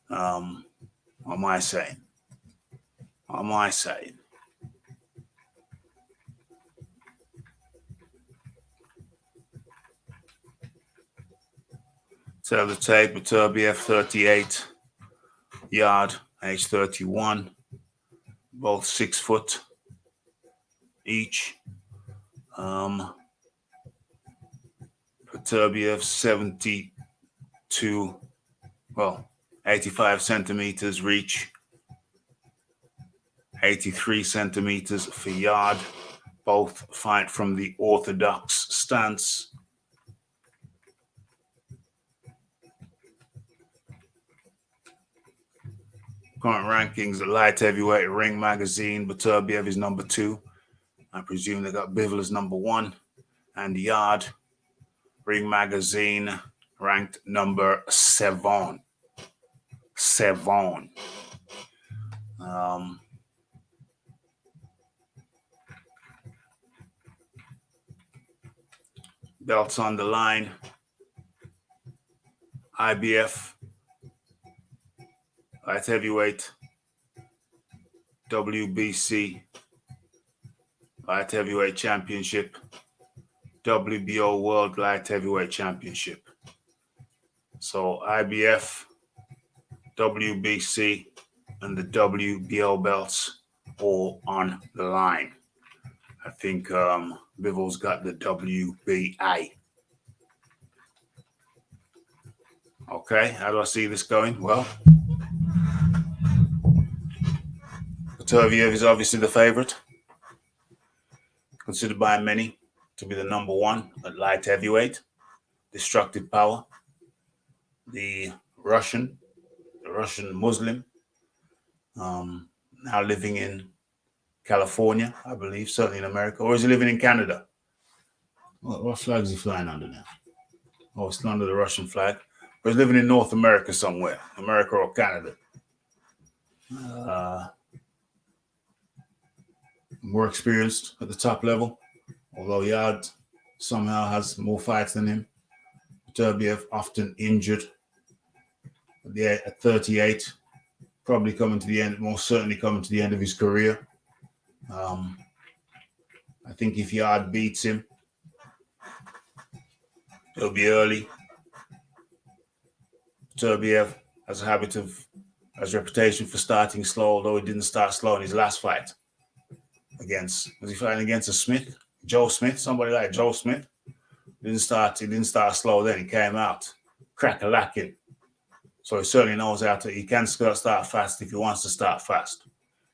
What am I saying? Tell the tape, Beterbiev 38, Yard age 31, both 6 foot each. Beterbiev 85 centimeters reach, 83 centimeters for Yard. Both fight from the orthodox stance. Current rankings at light heavyweight Ring Magazine. Beterbiev is number 2. I presume they got Bivol as number 1. And Yard, Ring Magazine, ranked number 7. Belts on the line. IBF light heavyweight, WBC light heavyweight championship, WBO World Light Heavyweight Championship. So IBF, WBC, and the WBO belts all on the line. I think Bivol's got the WBA. Okay, how do I see this going? Well, Beterbiev is obviously the favorite, considered by many. to be the number one at light heavyweight. Destructive power. The Russian Muslim, now living in California, I believe, certainly in America, or is he living in Canada? What flag is he flying under now? Oh, it's under the Russian flag. But he's living in North America somewhere, America or Canada. More experienced at the top level, although Yard somehow has more fights than him. Beterbiev often injured at 38, probably coming to the end, most certainly coming to the end of his career. I think if Yard beats him, it'll be early. Beterbiev has a reputation for starting slow, although he didn't start slow in his last fight. Was he fighting against a Smith? Joe Smith, somebody like Joe Smith. He didn't start slow then. He came out crack-a-lacking. So he certainly knows he can start fast if he wants to start fast.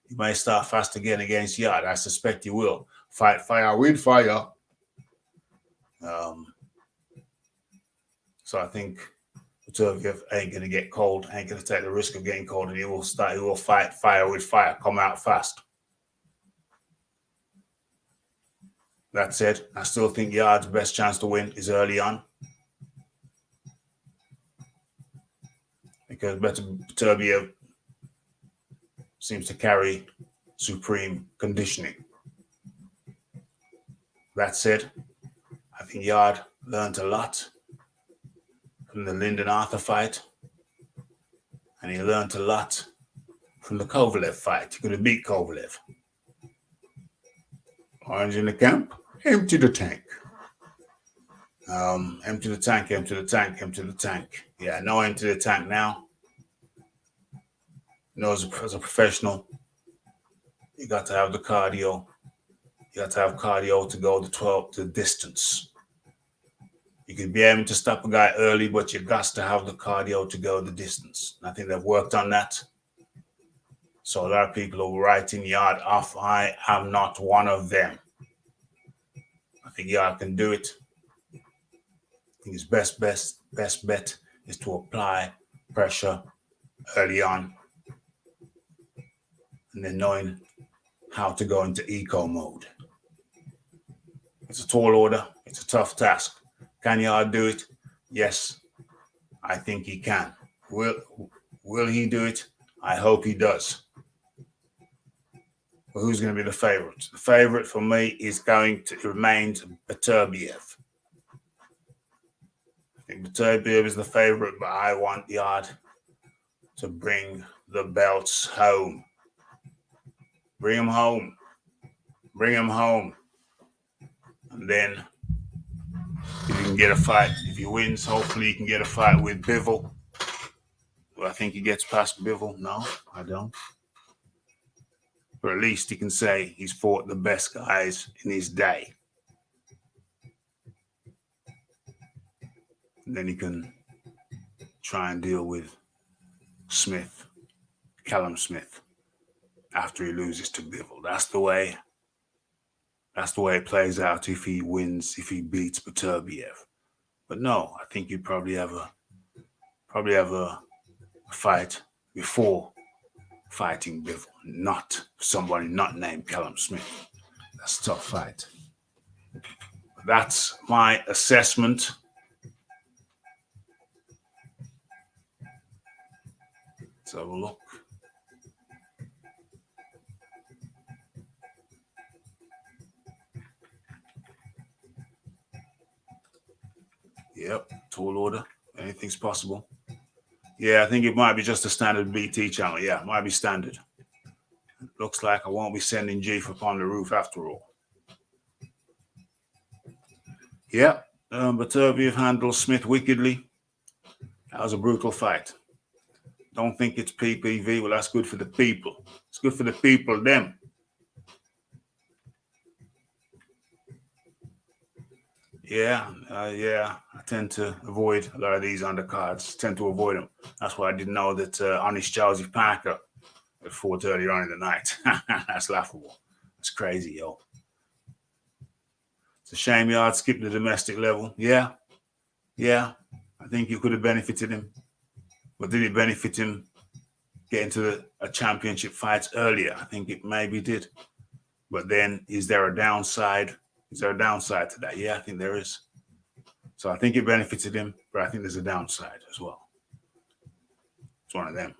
He may start fast again against Yard. I suspect he will. Fight fire with fire. So I think Beterbiev ain't going to get cold, ain't going to take the risk of getting cold, and he will fight fire with fire, come out fast. That said, I still think Yard's best chance to win is early on. Because Beterbiev seems to carry supreme conditioning. That said, I think Yard learned a lot from the Lyndon Arthur fight, and he learned a lot from the Kovalev fight. He could have beat Kovalev. Orange in the camp, empty the tank. Empty the tank, empty the tank, empty the tank. Yeah, no empty the tank now. You know, as a professional, you got to have the cardio. You got to have cardio to go the distance. You can be able to stop a guy early, but you got to have the cardio to go the distance. And I think they've worked on that. So a lot of people are writing Yard off. I am not one of them. I think Yard can do it. I think his best bet is to apply pressure early on, and then knowing how to go into eco mode. It's a tall order. It's a tough task. Can Yard do it? Yes, I think he can. Will he do it? I hope he does. But who's going to be the favorite? The favorite for me is going to remain Beterbiev. I think Beterbiev is the favorite, but I want Yard to bring the belts home. Bring him home. Bring him home. And then if he can get a fight, if he wins, hopefully he can get a fight with Bivol. Do I think he gets past Bivol? No, I don't. But at least he can say he's fought the best guys in his day. And then he can try and deal with Callum Smith, after he loses to Bivol. That's the way it plays out if he wins, if he beats Beterbiev. But no, I think you'd probably have a fight before fighting Bivol, not somebody not named Callum Smith. That's a tough fight. That's my assessment. Let's have a look. Yep, tall order. Anything's possible. Yeah, I think it might be just a standard BT channel. Yeah, it might be standard. Looks like I won't be sending G up on the roof after all. Yeah, Beterbiev handles Smith wickedly. That was a brutal fight. Don't think it's PPV. Well, that's good for the people. It's good for the people, them. Yeah, I tend to avoid a lot of these undercards. Tend to avoid them. That's why I didn't know that Honest Joseph Parker fought earlier on in the night. That's laughable. That's crazy, yo. It's a shame Yard skipped the domestic level. Yeah. I think it could have benefited him. But did it benefit him getting to a championship fight earlier? I think it maybe did. But then is there a downside? Is there a downside to that? Yeah, I think there is. So I think it benefited him, but I think there's a downside as well. It's one of them.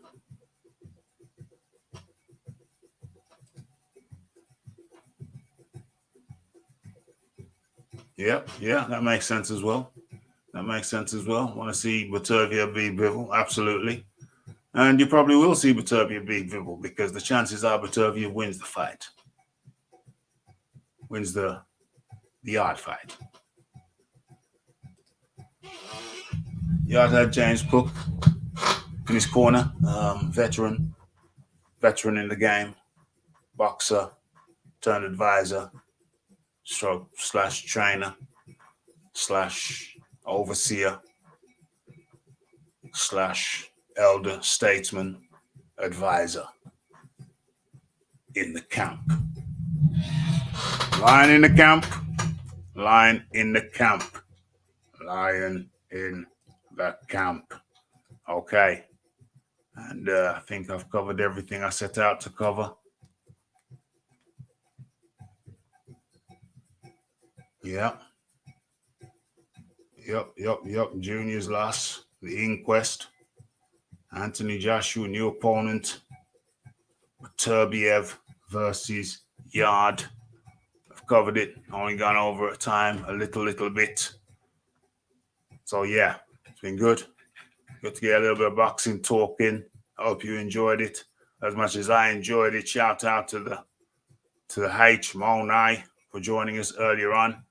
Yeah, that makes sense as well. Want to see Baturvia beat Bivol? Absolutely. And you probably will see Baturvia beat Bivol because the chances are Baturvia wins the fight. Wins the Yard fight. Yard had James Cook in his corner, veteran in the game, boxer, turned advisor, / trainer, / overseer, / elder statesman, advisor in the camp. Lion in the camp. Lion in the camp. Lion in the camp. Okay. And I think I've covered everything I set out to cover. Yep. Junior's loss. The Inquest. Anthony Joshua, new opponent. Turbiev versus Yard. I've covered it. Only gone over a time, a little bit. So yeah, it's been good. Good to get a little bit of boxing talk in. I hope you enjoyed it as much as I enjoyed it. Shout out to the H Monai for joining us earlier on.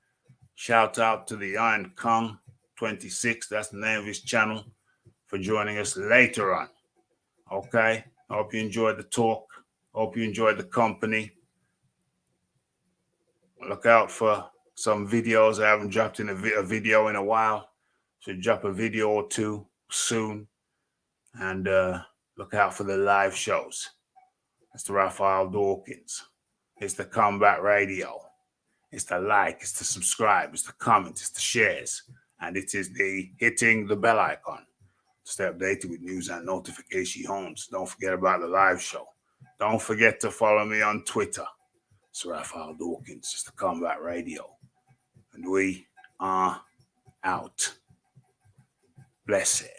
Shout out to the Iron Kong 26. That's the name of his channel, for joining us later on. Okay. I hope you enjoyed the talk. Hope you enjoyed the company. Look out for some videos. I haven't dropped in a video in a while. Should drop a video or two soon. And look out for the live shows. It's the Raphael Dawkins. It's the Combat Radio. It's the like. It's the subscribe. It's the comment. It's the shares. And it is the hitting the bell icon. Stay updated with news and notifications. Don't forget about the live show. Don't forget to follow me on Twitter. It's Raphael Dawkins. It's the Combat Radio. And we are out. Blessed.